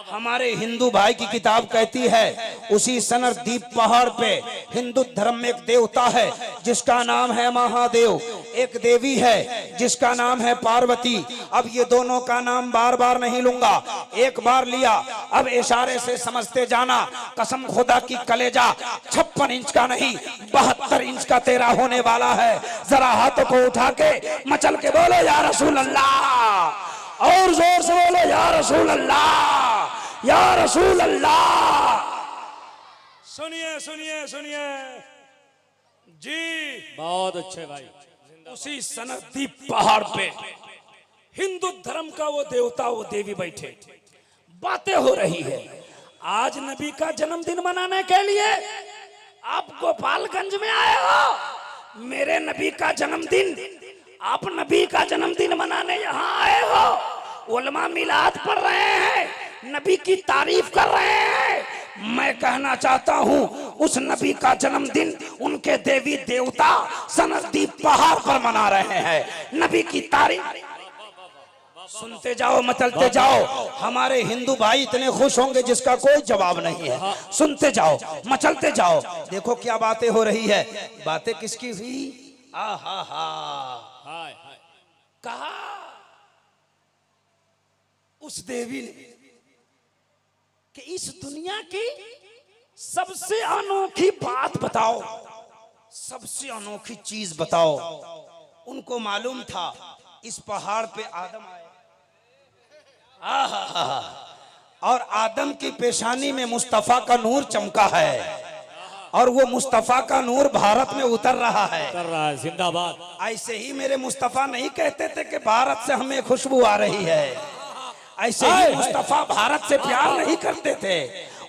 हमारे हिंदू भाई की किताब कहती है उसी सनरदीप पहाड़ पे हिंदू धर्म में एक देवता है जिसका नाम है महादेव, एक देवी है जिसका नाम है पार्वती। अब ये दोनों का नाम बार बार नहीं लूंगा, एक बार लिया, अब इशारे से समझते जाना। कसम खुदा की कलेजा 56 इंच का नहीं 72 इंच का तेरा होने वाला है। जरा हाथों को उठा के मचल के बोलो या रसूल अल्लाह, और जोर से बोलो या रसूल अल्लाह, या रसूल अल्लाह। सुनिए सुनिए सुनिए जी, बहुत अच्छे भाई। उसी सनरदीप पहाड़ पे हिंदू धर्म का वो देवता वो देवी बैठे, बातें हो रही है। आज नबी का जन्मदिन मनाने के लिए आप गोपालगंज में आए हो। मेरे नबी का जन्मदिन, आप नबी का जन्मदिन मनाने यहाँ आए हो। उलमा मिलाद पढ़ रहे हैं, नबी की तारीफ कर रहे हैं। मैं कहना चाहता हूँ उस नबी का जन्मदिन उनके देवी देवता सनरदीप पहाड़ पर मना रहे हैं। नबी की तारीफ सुनते जाओ, मचलते जाओ। हमारे हिंदू भाई इतने खुश होंगे जिसका कोई जवाब नहीं है। सुनते जाओ, मचलते जाओ। देखो क्या बातें हो रही है। बातें किसकी हुई? आहा हा, हाय हाय, कहा उस देवी ने कि इस दुनिया की सबसे अनोखी बात बताओ, सबसे अनोखी चीज बताओ। उनको मालूम था इस पहाड़ पे आदम आए, आहा, और आदम की पेशानी में मुस्तफा का नूर चमका है, और वो मुस्तफा का नूर भारत में उतर रहा है। कर रहा है, जिंदाबाद। ऐसे ही मेरे मुस्तफा नहीं कहते थे कि भारत से हमें खुशबू आ रही है। ऐसे ही मुस्तफा भारत से प्यार नहीं करते थे।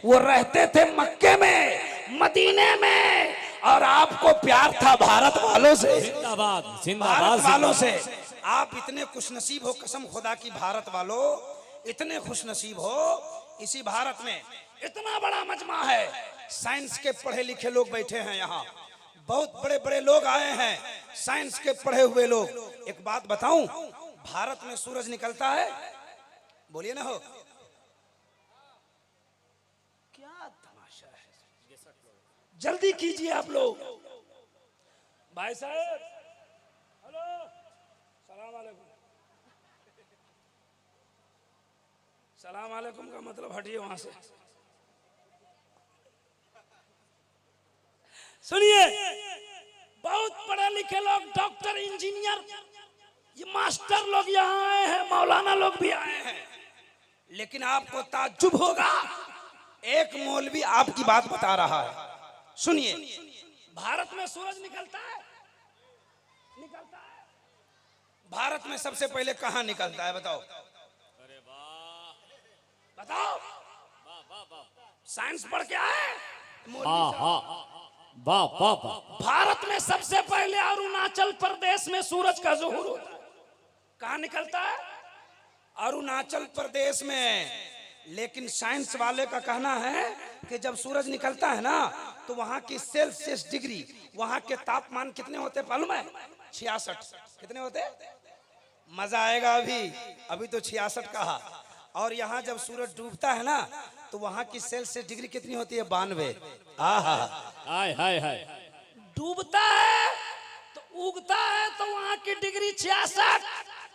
वो रहते थे मक्के में, मदीने में, और आपको प्यार था भारत वालों से, जिंदाबाद जिंदाबाद भारत वालों से। आप इतने खुशनसीब हो, कसम खुदा की भारत वालों, इतने खुशनसीब हो। इसी भारत में इतना बड़ा मजमा है, साइंस के पढ़े लिखे लोग बैठे हैं यहाँ, बहुत बड़े बड़े लोग आए हैं, साइंस के पढ़े हुए लोग। एक बात बताऊं, भारत में सूरज निकलता है, बोलिए ना हो, क्या तमाशा है। जल्दी कीजिए आप लोग। भाई साहब, हेलो, सलाम वालेकुम। सलाम वालेकुम का मतलब हटिए वहां से। सुनिए, बहुत पढ़े लिखे लोग, डॉक्टर, इंजीनियर, ये मास्टर लोग यहाँ आए हैं, मौलाना लोग भी आए हैं। लेकिन आपको ताज्जुब होगा, एक मौलवी आपकी बात बता रहा है। सुनिए, भारत में सूरज निकलता है, निकलता है। भारत में सबसे पहले कहाँ निकलता है बताओ? बताओ, साइंस पढ़ के आए? हाँ हाँ, वाह वाह वाह। भारत में सबसे पहले अरुणाचल प्रदेश में सूरज का ज़ुहूर होता है। कहाँ निकलता है? अरुणाचल प्रदेश में। लेकिन साइंस वाले का कहना है कि जब सूरज निकलता है ना, तो वहां की सेल्सियस डिग्री, वहां के तापमान कितने होते मालूम है? 66। कितने होते? मजा आएगा। अभी तो 66 कहा। और यहाँ जब सूरज डूबता है ना, तो वहां की सेल्सियस डिग्री कितनी होती है? 92। आहा, हाय हाय हाय, डूबता है तो उगता है तो वहां की डिग्री 66,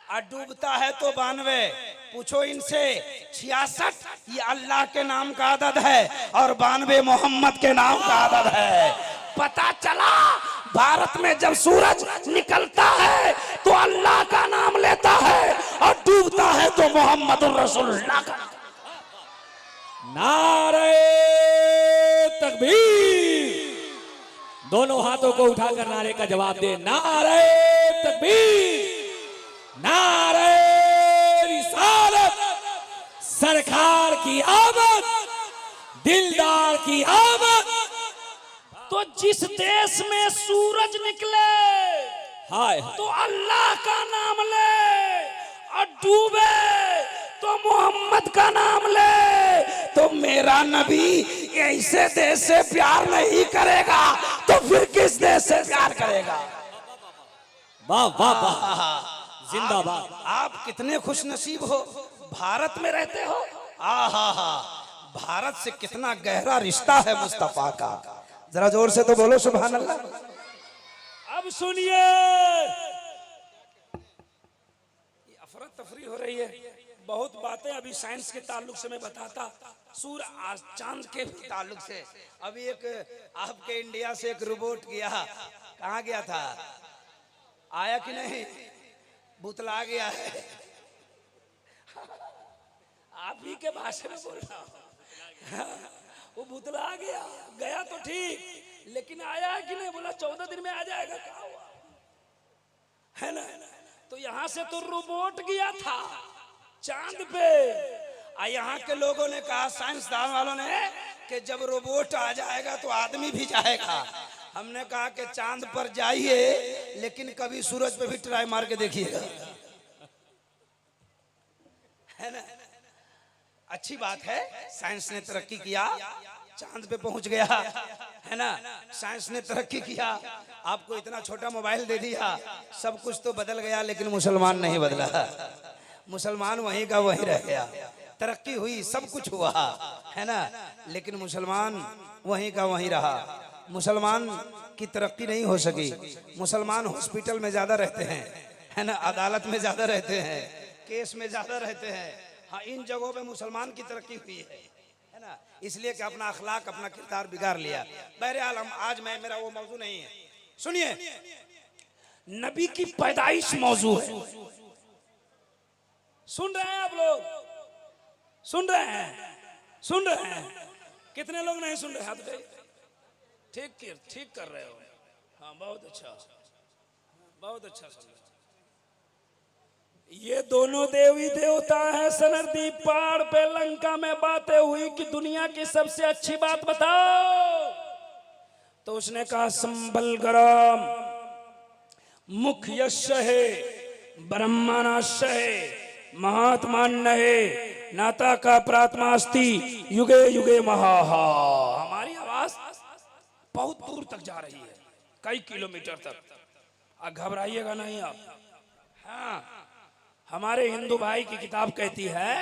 और डूबता है तो 92। पूछो इनसे। 66 ये अल्लाह के नाम का अदद है और 92 मोहम्मद के नाम का अदद है। पता चला भारत में जब सूरज निकलता है तो अल्लाह का नाम लेता है और डूबता है तो मोहम्मद रसूलुल्लाह का। नारे तकबीर, दोनों हाथों को उठाकर नारे का जवाब दे। नारे तकबीर, नारे रिसालत, सरकार की आमद, दिलदार की आमद। तो जिस देश में सूरज निकले हाय तो अल्लाह का नाम ले और डूबे तो मोहम्मद का नाम ले। तो मेरा नबी ऐसे देश से प्यार नहीं करेगा तो फिर किस देश से प्यार करेगा? वाह वाह वाह, जिंदाबाद। आप कितने खुश नसीब हो, भारत में रहते हो। आहा, भारत से कितना गहरा रिश्ता है मुस्तफा का। जरा जोर से तो बोलो सुभान अल्लाह। अब सुनिए, अफरा तफरी हो रही है, बहुत बातें अभी साइंस के ताल्लुक से मैं बताता, सूर्य आज चांद के ताल्लुक से। अभी एक आपके इंडिया से एक रोबोट गया, कहाँ गया था, आया कि नहीं? बुतला गया है। आप ही के भाषा में बोल रहा हूं। वो बुतला गया, गया तो ठीक, लेकिन आया है कि नहीं? बोला 14 दिन में आ जाएगा। क्या हुआ है ना? तो यहां से तो रोबोट गया था चांद पे, यहाँ के लोगों ने कहा, साइंसदान वालों ने, कि जब रोबोट आ जाएगा तो आदमी भी जाएगा। हमने कहा कि चांद पर जाइए लेकिन कभी सूरज पे भी ट्राई मार के देखिएगा, है ना? अच्छी बात है, साइंस ने तरक्की किया, चांद पे पहुंच गया, है ना? साइंस ने तरक्की किया, आपको इतना छोटा मोबाइल दे दिया, सब कुछ तो बदल गया, लेकिन मुसलमान नहीं बदला। मुसलमान वहीं का वहीं रह गया। तरक्की हुई, सब कुछ हुआ, है ना, लेकिन मुसलमान वहीं का वहीं रहा। मुसलमान की तरक्की नहीं हो सकी। मुसलमान हॉस्पिटल में ज्यादा रहते हैं, है ना, अदालत में ज्यादा रहते हैं, केस में ज्यादा रहते हैं। हाँ, इन जगहों पे मुसलमान की तरक्की हुई है ना, इसलिए कि अपना अखलाक, अपना किरदार बिगाड़ लिया। बहरहाल हम आज मेरा वो मौजू नहीं है। सुनिए, नबी की पैदाइश मौजू है। सुन रहे हैं आप लोग? सुन रहे हैं? सुन रहे हैं? कितने लोग नहीं सुन रहे? हाथ उठाइए। ठीक कर रहे हो। हाँ, बहुत अच्छा, बहुत अच्छा सुन रहे। ये दोनों देवी देवता है। सनरदीप पहाड़ पे लंका में बातें हुई कि दुनिया की सबसे अच्छी बात बताओ, तो उसने कहा संबल गरम, मुख यश है, ब्रह्मानाश है, महात्मा है, नाता का प्रात्मास्ति, युगे युगे महाहा। हमारी आवाज बहुत दूर तक जा रही है, कई किलोमीटर तक। घबराइएगा नहीं आप। हाँ, हमारे हिंदू भाई की किताब कहती है,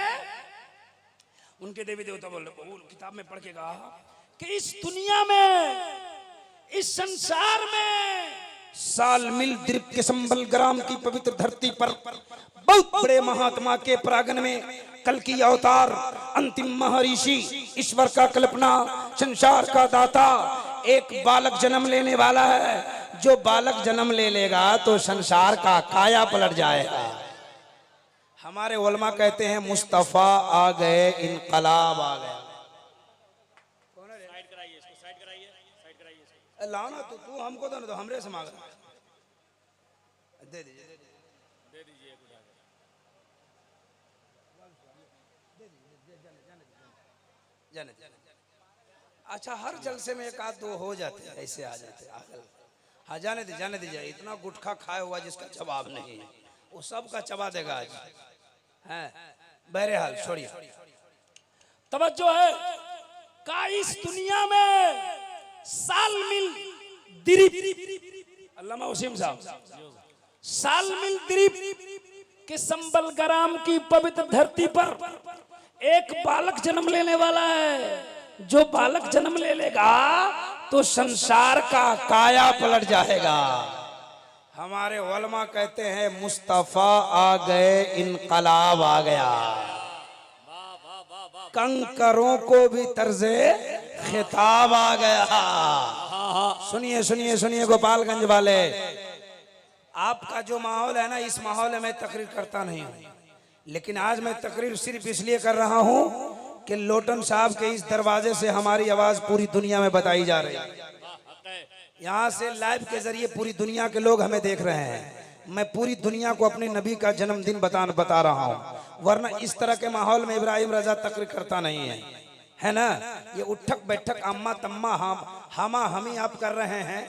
उनके देवी देवता बोल रहे, वो किताब में पढ़ के कहा कि इस दुनिया में, इस संसार में, साल मिल द्वीप के संबल ग्राम की पवित्र धरती पर बहुत बड़े महात्मा के परागन में कल की अवतार, अंतिम महर्षि, ईश्वर का कल्पना, संसार का दाता, एक बालक जन्म लेने वाला है। जो बालक जन्म ले लेगा तो संसार का काया पलट जाएगा। हमारे उलमा कहते हैं मुस्तफा आ गए, इनकलाब आ गया। लाओ ना, तू हमको दो ना, तो हमरे से मांग रहा। दे दीजिए, दे दीजिए। जाने अच्छा, हर जलसे में एक आध दो हो जाते हैं, ऐसे आ जाते हैं। हाँ, जाने दीजिए। इतना गुटखा खाया हुआ जिसका जवाब नहीं है, वो सब का चबा देगा आज। हैं, बहरहाल छोड़िए। तवज्जो है का इस दुनिया में साल मिल द्वीप, अल्लामा वसीम साहब, साल मिल द्वीप के संबल ग्राम की पवित्र धरती पर एक बालक जन्म लेने वाला है। जो बालक जन्म ले लेगा तो संसार का काया पलट जाएगा। हमारे उलमा कहते हैं मुस्तफा आ गए, इनकलाब आ गया। कंकरों को भी तर्जे खिताब आ गया। सुनिए सुनिए सुनिए गोपालगंज वाले, आपका जो माहौल है ना, इस माहौल में मैं तकरीर करता नहीं हूँ, लेकिन आज मैं तकरीर सिर्फ इसलिए कर रहा हूँ कि लोटन साहब के इस दरवाजे से हमारी आवाज पूरी दुनिया में बताई जा रही है। यहाँ से लाइव के जरिए पूरी दुनिया के लोग हमें देख रहे हैं। मैं पूरी दुनिया को अपने नबी का जन्मदिन बता रहा हूँ, वरना इस तरह के माहौल में इब्राहिम रजा तकरीर करता नहीं है ना। ये उठक बैठक अम्मा तम्मा हमा हमी आप कर रहे हैं,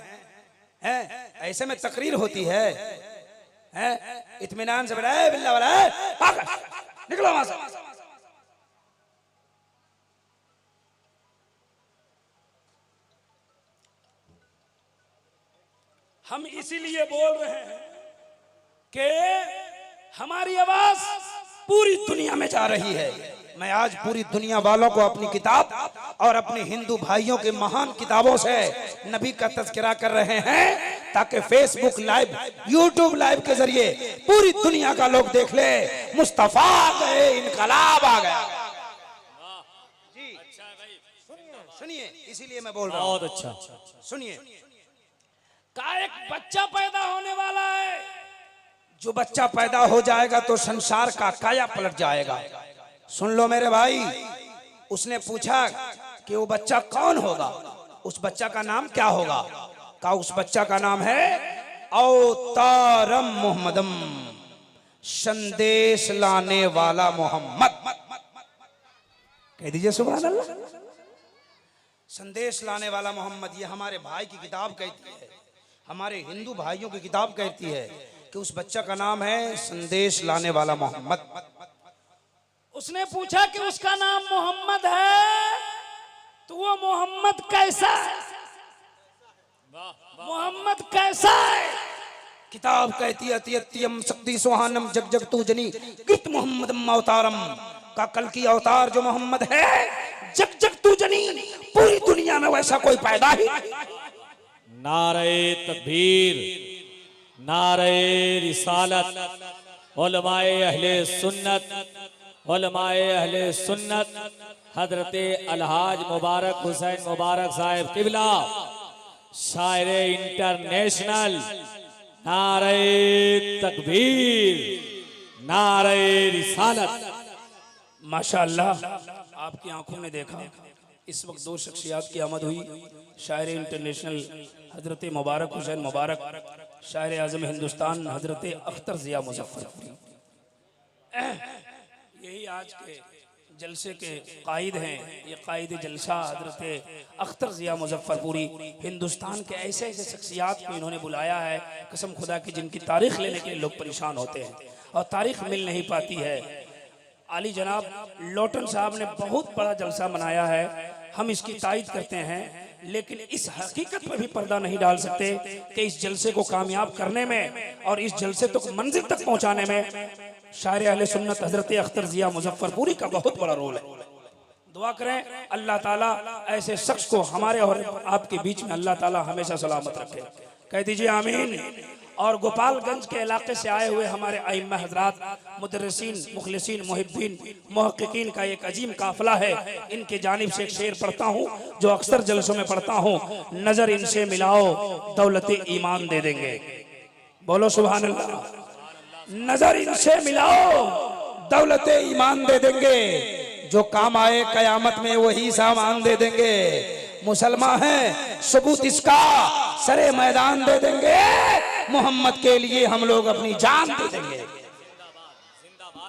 ऐसे में तकरीर होती है। इत्मीनान से बैठा बिल्ला वाला निकलो वहां से। हम इसीलिए बोल रहे हैं कि हमारी आवाज पूरी दुनिया में जा रही है। मैं आज पूरी दुनिया वालों को अपनी किताब और अपने हिंदू भाइयों के महान किताबों से नबी का तज़किरा कर रहे हैं, ताकि फेसबुक लाइव, यूट्यूब लाइव के जरिए पूरी दुनिया का लोग देख ले, मुस्तफा आ गए, इनकलाब आ गया। जी सुनिए, इसीलिए मैं बोल रहा हूँ। बहुत अच्छा। सुनिए, का एक बच्चा पैदा होने वाला है। जो बच्चा पैदा हो जाएगा तो संसार का काया पलट जाएगा। सुन लो मेरे भाई, उसने पूछा कि वो बच्चा कौन होगा, उस बच्चा का नाम क्या होगा? का उस बच्चा का नाम है अवतारम मोहम्मदम, संदेश लाने वाला मोहम्मद। कह दीजिए सुभान अल्लाह। संदेश लाने वाला मोहम्मद। ये हमारे भाई की किताब कहती है, हमारे हिंदू भाइयों की किताब कहती है कि उस बच्चा का नाम है संदेश लाने वाला मोहम्मद। उसने पूछा कि उसका नाम मोहम्मद है, तो वो मोहम्मद कैसा है? मोहम्मद कैसा है? किताब कहती है अतियत्यम शक्ति सुहानम जग जग तू जनी कृत मोहम्मदम अवतारम। का कल की अवतार जो मोहम्मद है, जग जग तू जनी, पूरी दुनिया में वैसा कोई पैदा ही नहीं। नारे तकबीर, नारे रिसालत, उलमाए अहले सुन्नत, उलमाए अहले सुन्नत हजरते अलहाज मुबारक हुसैन मुबारक साहिब किबला शायर इंटरनेशनल। नारे तकबीर, नारे रिसालत। माशाअल्लाह, आपकी आंखों ने देखा इस वक्त दो शख्सियात की आमद हुई। शायर इंटरनेशनल हजरत मुबारक हुसैन मुबारक, शायर आजम हिंदुस्तान हजरत अख्तर जिया मुजफ्फरपुरी। यही आज के जलसे के कायद हैं। ये कायद जलसा हजरत अख्तर जिया मुजफ्फरपुरी। हिंदुस्तान के ऐसे ऐसे शख्सियात को इन्होंने बुलाया है, कसम खुदा की, जिनकी तारीख लेने के लिए लोग परेशान होते हैं और तारीख मिल नहीं पाती है। आली जनाब लोटन साहब ने बहुत बड़ा जलसा मनाया है, हम इसकी तायद करते हैं, लेकिन इस हकीकत पर भी पर्दा नहीं डाल सकते कि इस जलसे को कामयाब करने में और इस जलसे तक मंजिल तक पहुंचाने में शायर अहले सुन्नत हजरत अख्तर जिया मुजफ्फरपुरी का बहुत बड़ा रोल है। दुआ करें अल्लाह ताला ऐसे शख्स को हमारे और आपके बीच में अल्लाह ताला हमेशा सलामत रखे। कह दीजिए आमीन। और गोपालगंज के इलाके से आए हुए हमारे आइम्मा हजरात, मुदर्रिसीन, मुखलिसीन, मुहिब्बीन, मुहक्किकीन का एक अजीम काफिला है। इनके जानिब से एक शेर पढ़ता हूँ जो अक्सर जलसों में पढ़ता हूँ। नजर इनसे मिलाओ दौलत ईमान दे देंगे। बोलो सुभान अल्लाह। नजर इनसे मिलाओ दौलत ईमान दे देंगे, जो काम आए कयामत में वही सामान दे देंगे। मुसलमान है सबूत इसका, सरे मैदान दे देंगे, मोहम्मद के लिए हम लोग अपनी जान दे देंगे।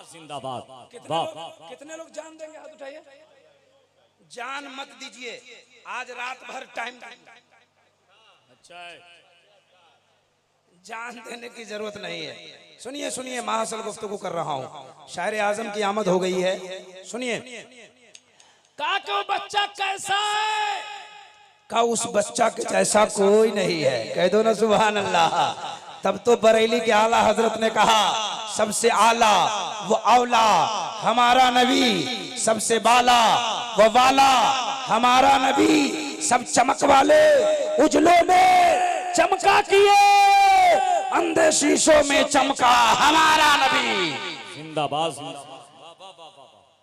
जिंदाबाद जिंदाबाद। कितने लोग जान देंगे? हाथ उठाइए। जान मत दीजिए, आज रात भर टाइम। अच्छा है, जान देने की जरूरत नहीं है। सुनिए सुनिए, महासल गुफ्तगू कर रहा हूँ, शायर आजम की आमद हो गई है। सुनिए, का बच्चा कैसा है? का उस बच्चा के जैसा कोई नहीं है। कह दो ना सुभान अल्लाह। तब तो बरेली के आला हजरत ने कहा सबसे आला वो औला हमारा नबी, सबसे बाला वो वाला हमारा नबी। सब चमक वाले उजलों में चमका किए अंधे शीशों में चमका हमारा नबी। जिंदाबाद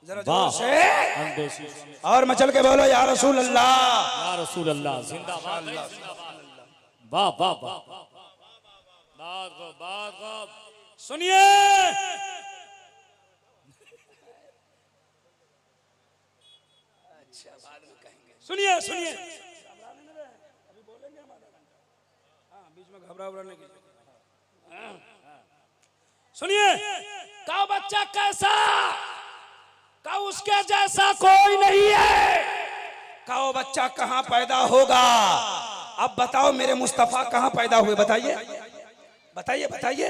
जरा वाह जोर से अंधे शीशे और मचल के बोलो या रसूल अल्लाह। या रसूल अल्लाह जिंदाबाद वाह वाह वाह बात को सुनिए, सुनिए सुनिए, बीच में घबरा नहीं कीजिए। सुनिए, का बच्चा कैसा, का उसके जैसा कोई नहीं है। का वो बच्चा कहाँ पैदा होगा? अब बताओ मेरे मुस्तफा कहाँ पैदा हुए? बताइए बताइए बताइए।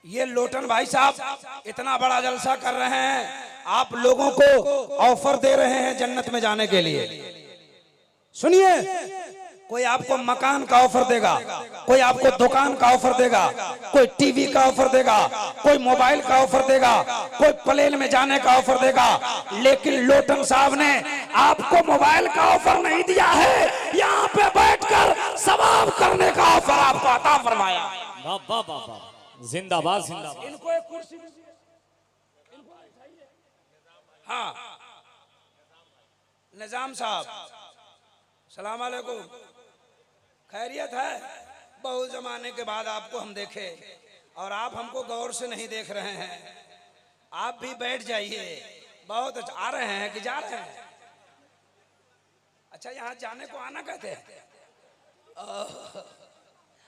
ये लोटन भाई साहब इतना बड़ा जलसा कर रहे हैं, आप लोगों को ऑफर दे रहे हैं जन्नत में जाने के लिए। सुनिए, कोई आपको मकान का ऑफर देगा, कोई आपको दुकान का ऑफर देगा, कोई टीवी का ऑफर देगा, कोई मोबाइल का ऑफर देगा, कोई प्लेन में जाने का ऑफर देगा, लेकिन लोटन साहब ने आपको मोबाइल का ऑफर नहीं दिया है, यहाँ पे बैठकर सवाब करने का ऑफर आपको अता फरमाया। वाह वाह वाह वाह जिंदाबाद जिंदाबाद। इनको एक कुर्सी दीजिए, इनको बैठाइए। हाँ निजाम साहब, सलाम अलैकुम, खैरियत है? बहुत जमाने के बाद आपको हम देखे और आप हमको गौर से नहीं देख रहे हैं। आप भी बैठ जाइए। बहुत अच्छा, आ रहे हैं कि जा रहे हैं? अच्छा, यहाँ जाने को आना कहते हैं।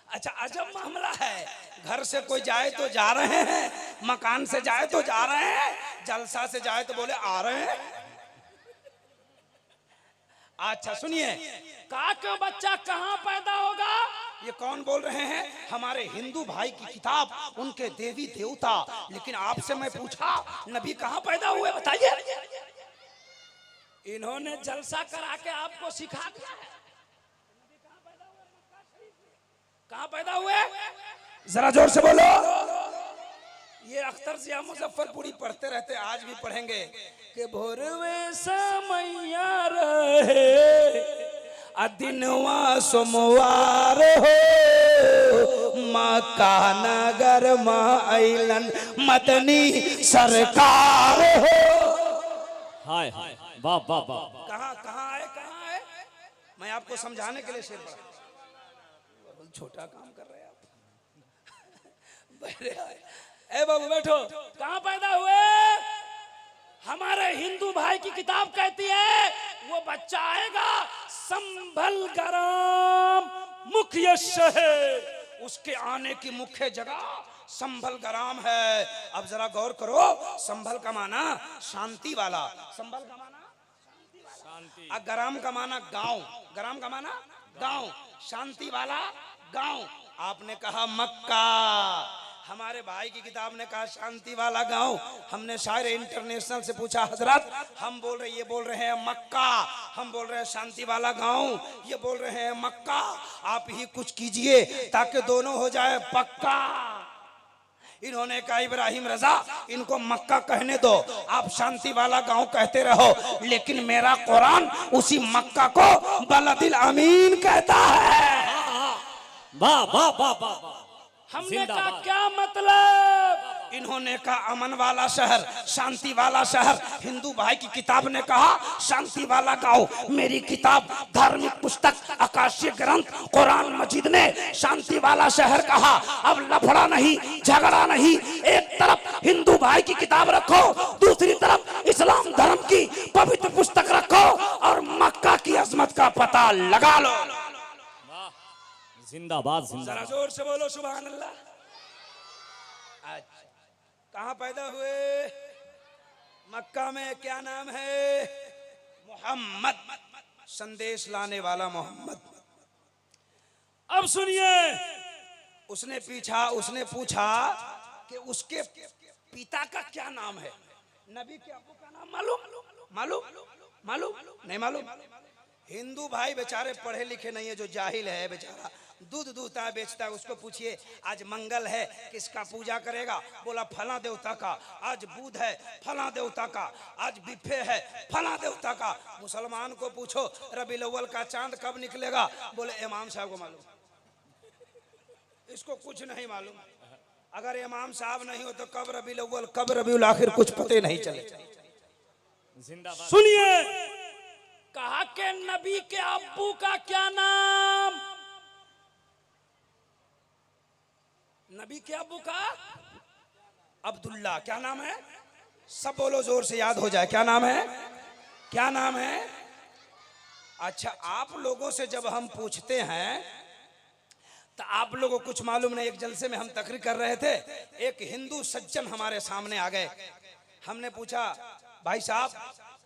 अच्छा, अजब मामला है। घर से कोई जाए तो जा रहे हैं, मकान से जाए तो जा रहे हैं, जलसा से जाए तो बोले आ रहे हैं। अच्छा सुनिए, का के बच्चा कहाँ पैदा होगा? ये कौन बोल रहे हैं? हमारे हिंदू भाई की किताब, उनके देवी देवता। लेकिन आपसे मैं पूछा नबी कहाँ पैदा हुए, बताइए। इन्होंने जलसा करा के आपको सिखा दिया है। कहाँ पैदा हुए? जरा जोर से बोलो। ये अख्तर जिया मुजफ्फरपुरी पढ़ते रहते, आज भी पढ़ेंगे कि भोरवे समैया रहे अदिनवा सोमवार हो, मक्का नगर में अइलन मदनी सरकार हो। हाय हाय वाह वाह वाह। कहाँ कहाँ आए, कहाँ आए? मैं आपको समझाने के लिए शेर पढ़ा। बहुत छोटा काम कर रहे हैं आप। बैठे आए। ए बाबू बैठो। कहाँ पैदा हुए? हमारे हिंदू भाई की किताब कहती है वो बच्चा आएगा संभल ग्राम मुख्य शहर। उसके आने की मुख्य जगह संभल ग्राम है। अब जरा गौर करो, संभल का माना शांति वाला, संभल का माना शांति, ग्राम का माना गांव, ग्राम का माना गांव, शांति वाला गांव। आपने कहा मक्का, हमारे भाई की किताब ने कहा शांति वाला गांव। हमने शायर इंटरनेशनल से पूछा, हजरत हम बोल रहे, ये बोल रहे हैं मक्का, हम बोल रहे हैं शांति वाला गांव, ये बोल रहे हैं मक्का। आप ही कुछ कीजिए ताकि दोनों हो जाए पक्का। इन्होंने कहा इब्राहिम रजा, इनको मक्का कहने दो, आप शांति वाला गांव कहते रहो, लेकिन मेरा कुरान उसी मक्का को बलदिल अमीन कहता है। वाह वाह वाह वाह। हमने कहा क्या मतलब? इन्होंने कहा अमन वाला शहर, शांति वाला शहर। हिंदू भाई की किताब ने कहा शांति वाला गांव। मेरी किताब धार्मिक पुस्तक आकाशीय ग्रंथ कुरान मजीद ने शांति वाला शहर कहा। अब लफड़ा नहीं, झगड़ा नहीं, एक तरफ हिंदू भाई की किताब रखो, दूसरी तरफ इस्लाम धर्म की पवित्र पुस्तक रखो और मक्का की अजमत का पता लगा लो। जिंदाबाद जिंदाबाद। जरा जोर से बोलो सुभान अल्लाह। अच्छा, कहाँ पैदा हुए? मक्का में। क्या नाम है? मोहम्मद, संदेश लाने वाला मोहम्मद। अब सुनिए, उसने पूछा कि उसके पिता का क्या नाम है? नबी के अब्बू का नाम मालूम? मालूम? मालूम? नहीं मालूम। हिंदू भाई बेचारे पढ़े लिखे नहीं है, जो जाहिल है बेचारा, दूध दूहता है, बेचता है। उसको पूछिए आज मंगल है, किसका पूजा करेगा? बोला फला देवता का। आज बुध है, फला देवता का। आज बिफे है, फला देवता का। मुसलमान को पूछो रबीउल अव्वल का चांद कब निकलेगा? बोले इमाम साहब को मालूम। इसको कुछ नहीं मालूम। अगर इमाम साहब नहीं हो तो कब रबीउल अव्वल कब रबीउल आखिर कुछ पते नहीं चले। जिंदाबाद। सुनिए, कहा के नबी के अब्बू का क्या नाम? नबी के अब्बू का अब्दुल्ला। क्या नाम है? सब बोलो जोर से, याद हो जाए। क्या नाम है? क्या नाम है? अच्छा, आप लोगों से जब हम पूछते हैं तो आप लोगों को कुछ मालूम नहीं। एक जलसे में हम तकरीर कर रहे थे, एक हिंदू सज्जन हमारे सामने आ गए। हमने पूछा, भाई साहब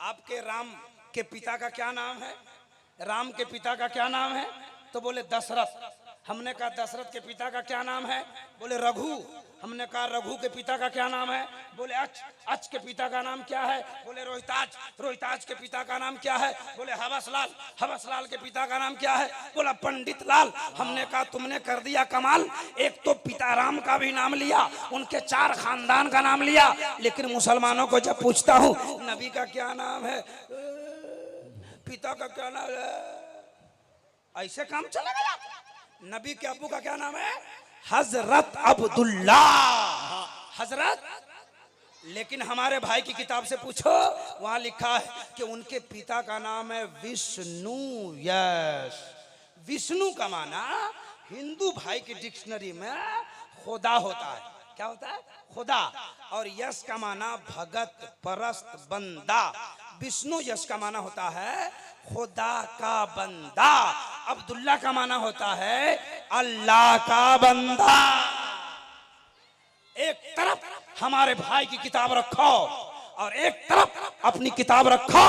आपके राम के पिता का क्या नाम है? राम के पिता का क्या नाम है? तो बोले दशरथ। हमने कहा दशरथ के पिता का क्या नाम है? बोले रघु। हमने कहा रघु के पिता का क्या नाम है? बोले अच। अच के पिता का नाम क्या है? बोले रोहिताज। रोहिताज के पिता का नाम क्या है? बोले हवसलाल। हवसलाल के पिता का नाम क्या है? बोला पंडित लाल। हमने कहा तुमने कर दिया कमाल, एक तो पिता राम का भी नाम लिया, उनके 4 खानदान का नाम लिया, लेकिन मुसलमानों को जब पूछता हूँ नबी का क्या नाम है, पिता का क्या नाम है, ऐसे काम चला गया। नबी के अब्बू का क्या नाम है? हजरत अब्दुल्ला। हजरत। लेकिन हमारे भाई की किताब से पूछो, वहां लिखा है कि उनके पिता का नाम है विष्णु। यस, विष्णु का माना हिंदू भाई की डिक्शनरी में खुदा होता है। क्या होता है? खुदा। और यश का माना भगत, परस्त, बंदा। विष्णु यश का माना होता है खुदा का बंदा। अब्दुल्ला का माना होता है अल्लाह का बंदा। एक तरफ हमारे भाई की किताब रखो और एक तरफ अपनी किताब रखो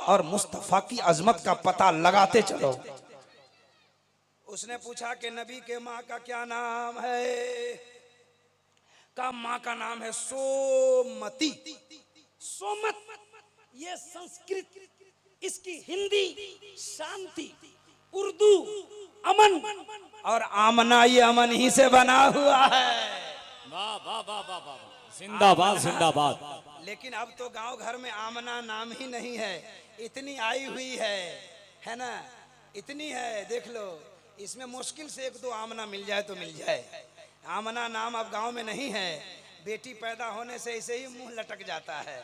और मुस्तफा की अजमत का पता लगाते चलो। उसने पूछा कि नबी के माँ का क्या नाम है? का माँ का नाम है सोमती। सोमत ये संस्कृत, इसकी हिंदी शांति, उर्दू अमन, और आमना ये अमन ही से बना हुआ है। वाह वाह वाह वाह वाह, जिंदाबाद जिंदाबाद। लेकिन अब तो गांव घर में आमना नाम ही नहीं है, इतनी आई हुई है ना, इतनी है। देख लो, इसमें मुश्किल से 1-2 आमना मिल जाए तो मिल जाए। आमना नाम अब गांव में नहीं है। बेटी पैदा होने से ऐसे ही मुंह लटक जाता है।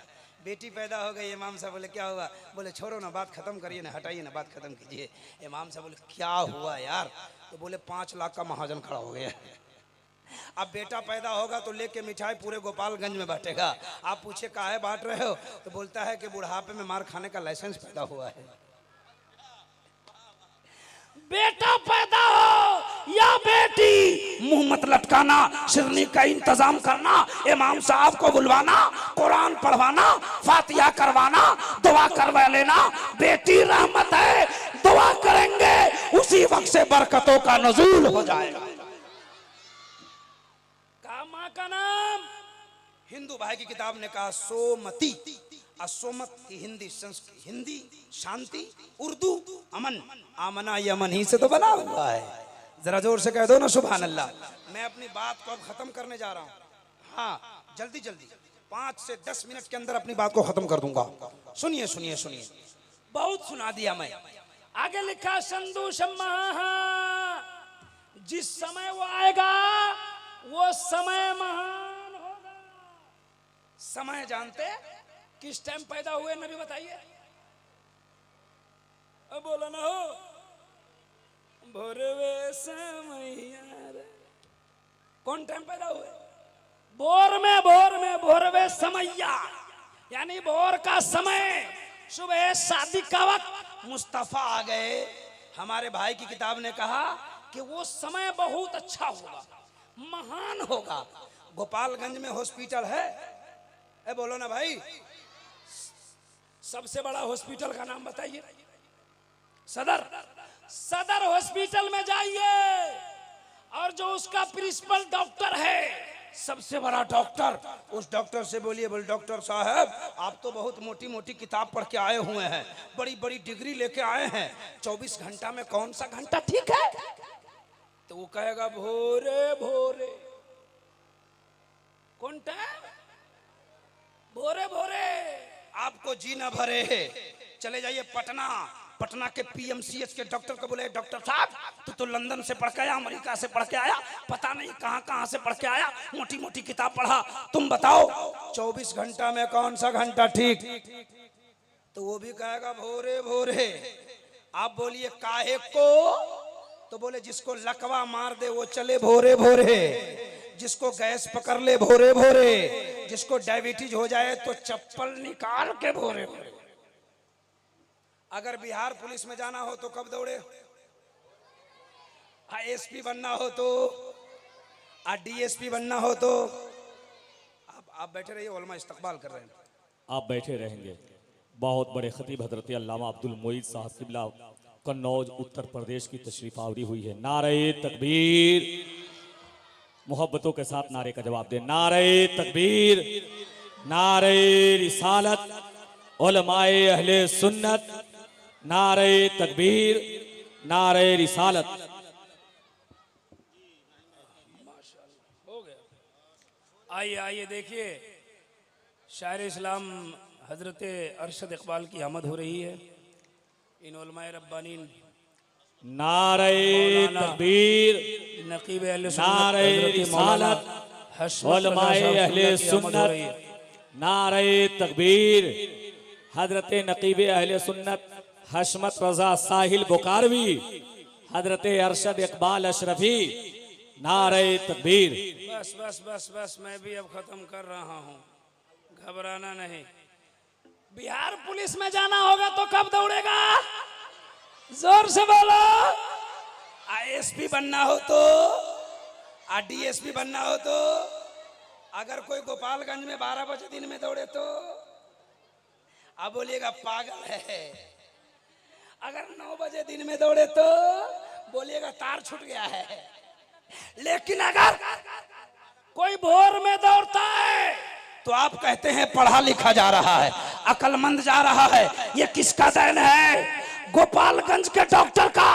बेटी पैदा हो गई, इमाम साहब बोले क्या हुआ? बोले छोड़ो ना, बात खत्म करिए ना, हटाइए ना, बात खत्म कीजिए। इमाम साहब बोले क्या हुआ यार? तो बोले 5 लाख का महाजन खड़ा हो गया। अब बेटा पैदा होगा तो लेके मिठाई पूरे गोपालगंज में बांटेगा। आप पूछे काहे बांट रहे हो? तो बोलता है कि बुढ़ापे में मार खाने का लाइसेंस पैदा हुआ है। बेटा पैदा हो या बेटी, मुंह मत लटकाना, शिरनी का इंतजाम करना, इमाम साहब को बुलवाना, कुरान पढ़वाना, फातिहा करवाना, दुआ करवा लेना। बेटी रहमत है, दुआ करेंगे उसी वक्त से बरकतों का नज़ूल हो जाएगा। का माँ का नाम? हिंदू भाई की किताब ने कहा सोमती। असोमत की हिंदी संस्कृत, हिंदी शांति, उर्दू अमन। आमना ये अमन ही से तो बना हुआ है। जरा जोर से कह दो ना सुभान अल्लाह। मैं अपनी बात को अब खत्म करने जा रहा हूँ। हाँ, जल्दी जल्दी 5 से 10 मिनट के अंदर अपनी बात को खत्म कर दूंगा। सुनिए सुनिए सुनिए, बहुत सुना दिया मैं। आगे लिखा संधु शम्मा, जिस समय वो आएगा वो समय महान होगा। समय जानते किस टाइम पैदा हुए नबी बताइए? अब बोला ना हो, भोरवे समैया रे। कौन टाइम पैदा हुए? भोर में, भोर में, भोरवे समैया, यानी भोर का समय, सुबह शादी का वक्त। मुस्तफा आ गए। हमारे भाई की किताब ने कहा कि वो समय बहुत अच्छा होगा, महान होगा। गोपालगंज में हॉस्पिटल है, बोलो ना भाई। सबसे बड़ा हॉस्पिटल का नाम बताइए। सदर। सदर हॉस्पिटल में जाइए और जो उसका प्रिंसिपल डॉक्टर है, सबसे बड़ा डॉक्टर, उस डॉक्टर से बोलिए, बोले डॉक्टर साहब आप तो बहुत मोटी मोटी किताब पढ़ के आए हुए हैं, बड़ी बड़ी डिग्री लेके आए हैं, 24 घंटा में कौन सा घंटा ठीक है? तो वो कहेगा भोरे भोरे। कौन टाइम? भोरे भोरे। आपको जी न भरे, चले जाइए पटना, पटना के पीएमसीएच के डॉक्टर को बोले, डॉक्टर साहब तू तो लंदन से पढ़ के आया, अमेरिका से पढ़ के आया, पता नहीं कहां कहां से पढ़ के आया, मोटी मोटी किताब पढ़ा, तुम बताओ 24 घंटा में कौन सा घंटा ठीक? तो वो भी कहेगा भोरे भोरे। आप बोलिए काहे को? तो बोले जिसको लकवा मार दे वो चले भोरे भोरे, जिसको गैस पकड़ ले भोरे भोरे, जिसको डायबिटीज हो जाए तो चप्पल निकाल के भोरे भोरे। अगर बिहार पुलिस में जाना हो तो कब दौड़े? एसपी बनना हो तो, डीएसपी बनना हो तो। आप बैठे रहिए, उलमा इस्तकबाल कर रहे हैं। आप बैठे रहेंगे। बहुत बड़े खतीब हजरत अल्लामा अब्दुल मोईद साहब किबला कन्नौज उत्तर प्रदेश की तशरीफ आवरी हुई है। नारे तकबीर, मोहब्बतों के साथ नारे का जवाब दे। नारे तकबीर, नारे रिसालत, उलमाए अहले सुन्नत, नारे तकबीर, नारे रिसालत। हो गया। आइए आइए देखिए, शायर इस्लाम हजरत अरशद इकबाल की आमद हो रही है। इन उलमाए रब्बानी नारे तकबीर, नकीब अहले नारे रिसालत, उलमाए अहले सुन्नत, नारे तकबीर, हजरत नकीब अहले सुन्नत हशमत रजा साहिल बुकारवी, हजरत अरशद इकबाल अशरफी, नारे तकबीर। बस बस बस बस, मैं भी अब खत्म कर रहा हूँ, घबराना नहीं। बिहार पुलिस में जाना होगा तो कब दौड़ेगा? जोर से बोलो। एसपी बनना हो तो, डीएसपी बनना हो तो, अगर कोई गोपालगंज में 12 बजे दिन में दौड़े तो आप बोलिएगा पागल है। अगर 9 बजे दिन में दौड़े तो बोलिएगा तार छूट गया है। लेकिन अगर कोई भोर में दौड़ता है तो आप कहते हैं पढ़ा लिखा जा रहा है, अक्लमंद जा रहा है। ये किसका देन है? गोपालगंज के डॉक्टर का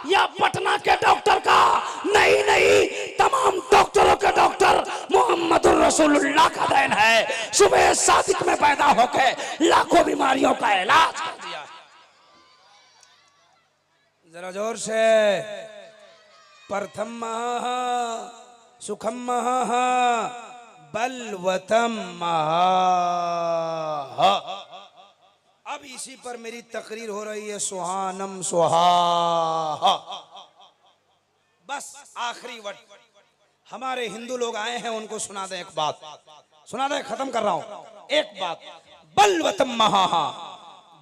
या पटना के डॉक्टर का? नहीं नहीं, तमाम डॉक्टरों के डॉक्टर मोहम्मद रसूलुल्लाह का देन है। सुबह सादिक में पैदा होकर लाखों बीमारियों का इलाज कर दिया। जरा जोर से। प्रथम सुखम बलवतम महा। अब इसी पर मेरी तकरीर हो रही है, सुहानम सुहा। बस आखिरी वर्ड हमारे हिंदू लोग आए हैं, उनको सुना दें एक बात, सुना दें, खत्म कर रहा हूं। एक बात, बलवतम महा,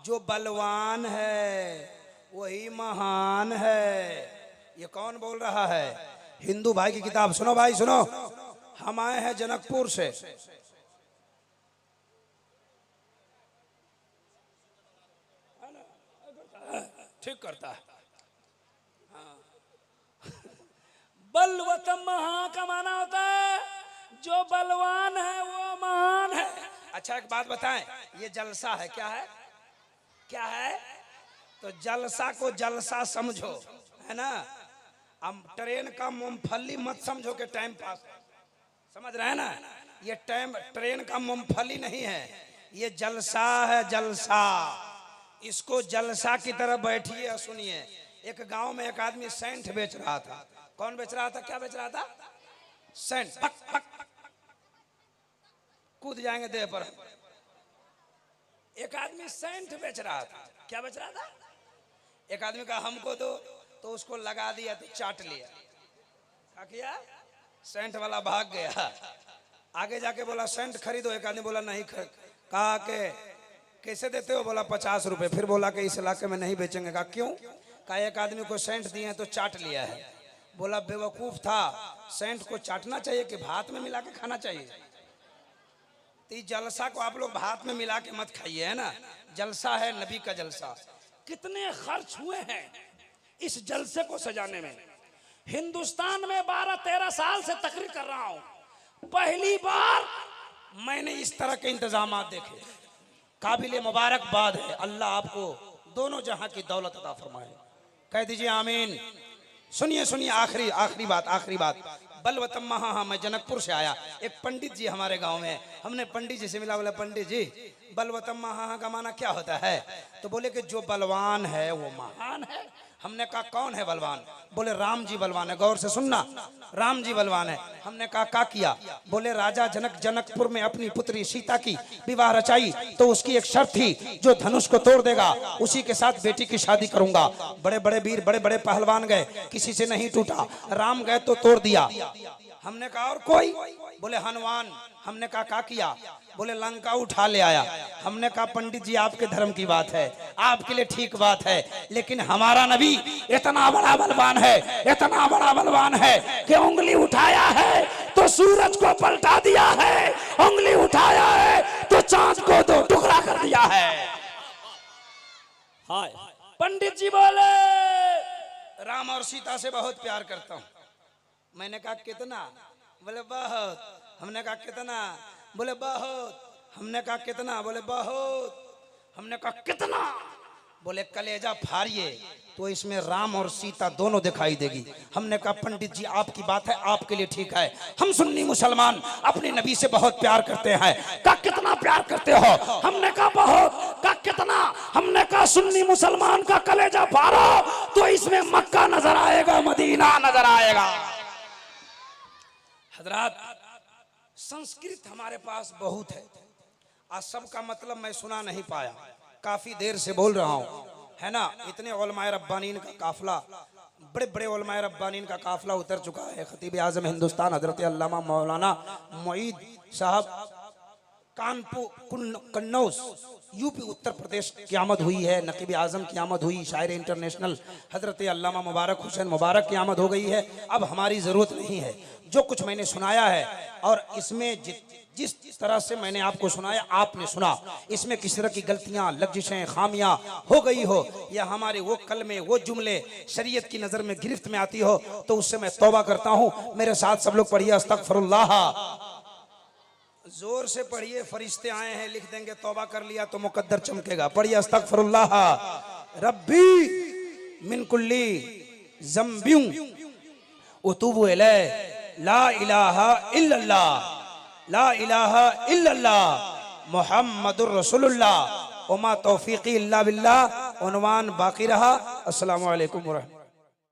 जो बलवान है वही महान है। ये कौन बोल रहा है? हिंदू भाई की किताब। सुनो भाई सुनो, हम आए हैं जनकपुर से। ठीक करता है। बलवतम महा का माना होता है जो बलवान है वो महान है। अच्छा एक बात बताएं, ये जलसा है, क्या है? क्या है? तो जलसा को जलसा समझो, है ना। हम ट्रेन का मूंगफली मत समझो कि टाइम पास, समझ रहे हैं ना। ये ट्रेन का मूंगफली नहीं है, ये जलसा है, जलसा। इसको जलसा की तरह बैठिए और सुनिए। एक गांव में एक आदमी सेंट बेच रहा था। कौन बेच रहा था? क्या बेच रहा था? सेंट। पक पक कूद जाएंगे देह पर। एक आदमी सेंट बेच रहा था। क्या बेच रहा था? एक आदमी का हमको दो, तो उसको लगा दिया तो चाट लिया। क्या किया? सेंट वाला भाग गया। आगे जाके बोला सेंट खरीदो। एक आदमी बोला नहीं खरीद। कहा के कैसे देते हो? बोला 50 रुपए। फिर बोला कि इस इलाके में नहीं बेचेंगे। कहा क्यों? कहा एक आदमी को सेंट दिए हैं तो चाट लिया है। बोला बेवकूफ था, सेंट को चाटना चाहिए कि भात में मिला के खाना चाहिए? तो जलसा को आप लोग भात में मिला के मत खाइए, है ना। जलसा है नबी का जलसा। कितने खर्च हुए हैं इस जलसे को सजाने में। हिंदुस्तान में 12-13 साल से तकरीर कर रहा हूं, पहली बार मैंने इस तरह के इंतजाम देखे। काबिल मुबारकबाद है। अल्लाह आपको दोनों जहां की दौलत अता फरमाए। कह दीजिए आमीन। सुनिए सुनिए, आखिरी बात, आखिरी बात। बलवतम महा, हाँ मैं जनकपुर से आया। एक पंडित जी हमारे गांव में, हमने पंडित जी से मिला, बोले पंडित जी बलवतम महा का माना क्या होता है? तो बोले कि जो बलवान है वो महान है। हमने कहा कौन है बलवान? बोले राम जी बलवान है। गौर से सुनना, राम जी बलवान है। हमने कहा क्या किया? बोले राजा जनक जनकपुर में अपनी पुत्री सीता की विवाह रचाई, तो उसकी एक शर्त थी, जो धनुष को तोड़ देगा उसी के साथ बेटी की शादी करूंगा। बड़े बड़े वीर, बड़े बड़े पहलवान गए, किसी से नहीं टूटा। राम गए तो तोड़ दिया। हमने कहा और कोई? बोले हनुमान। हमने कहा क्या किया? बोले लंका उठा ले आया। हमने कहा पंडित जी आपके धर्म की बात है, आपके लिए ठीक बात है, लेकिन हमारा नबी इतना बड़ा बलवान है, इतना बड़ा बलवान है कि उंगली उठाया है तो सूरज को पलटा दिया है, उंगली उठाया है तो चांद को दो टुकड़ा कर दिया है। हाय पंडित जी बोले राम और सीता से बहुत प्यार करता हूँ। मैंने कहा कितना? बोले बहुत। हमने कहा कितना? बोले बहुत। हमने कहा कितना? बोले बहुत। हमने कहा कितना? बोले कलेजा फाड़िए तो इसमें राम और सीता दोनों दिखाई देगी। हमने कहा पंडित जी आपकी बात है, आपके लिए ठीक है, हम सुन्नी मुसलमान अपने नबी से बहुत प्यार करते हैं। कहा कितना प्यार करते हो? हमने कहा बहुत। कहा कितना? हमने कहा सुन्नी मुसलमान का कलेजा फाड़ो तो इसमें मक्का नजर आएगा, मदीना नजर आएगा। हजरात, संस्कृत हमारे पास बहुत है, आज सबका मतलब मैं सुना नहीं पाया, काफी देर से बोल रहा हूँ, है ना। इतने उलमाए रब्बानीन का काफिला, बड़े बड़े उलमाए रब्बानीन का काफिला उतर चुका है। खतीब आजम हिंदुस्तान हजरत अल्लामा मौलाना मुईद साहब कानपुर कन्नौज यूपी उत्तर प्रदेश की आमद हुई है। नकीब आजम की आमद हुई, शायर इंटरनेशनल हजरत अल्लामा मुबारक हुसैन मुबारक की आमद हो गई है। अब हमारी ज़रूरत नहीं है, जो कुछ मैंने सुनाया है और इसमें जिस तरह से मैंने आपको सुनाया, आपने सुना, इसमें किसी तरह की गलतियां, लग्जिशें, खामियां हो गई हो या हमारे वो कलमे, वो जुमले शरीयत की नज़र में गिरफ्त में आती हो तो उससे मैं तौबा करता हूँ। मेरे साथ सब लोग पढ़िए अस्तगफिरुल्लाह। जोर से पढ़िए, फरिश्ते आए हैं, लिख देंगे तौबा कर लिया तो मुकद्दर चमकेगा। पढ़िए अस्तगफिरुल्लाह रब्बी मिन कुल्ली ज़म्बिन उतूबु इलैह ला इलाहा इल्लल्लाह ला इलाहा इल्लल्लाह मुहम्मदुर रसूलुल्लाह वमा तौफीकी इल्ला बिल्लाह। उन्वान बाकी रहा। अस्सलामु अलैकुम व रहमतुल्लाह।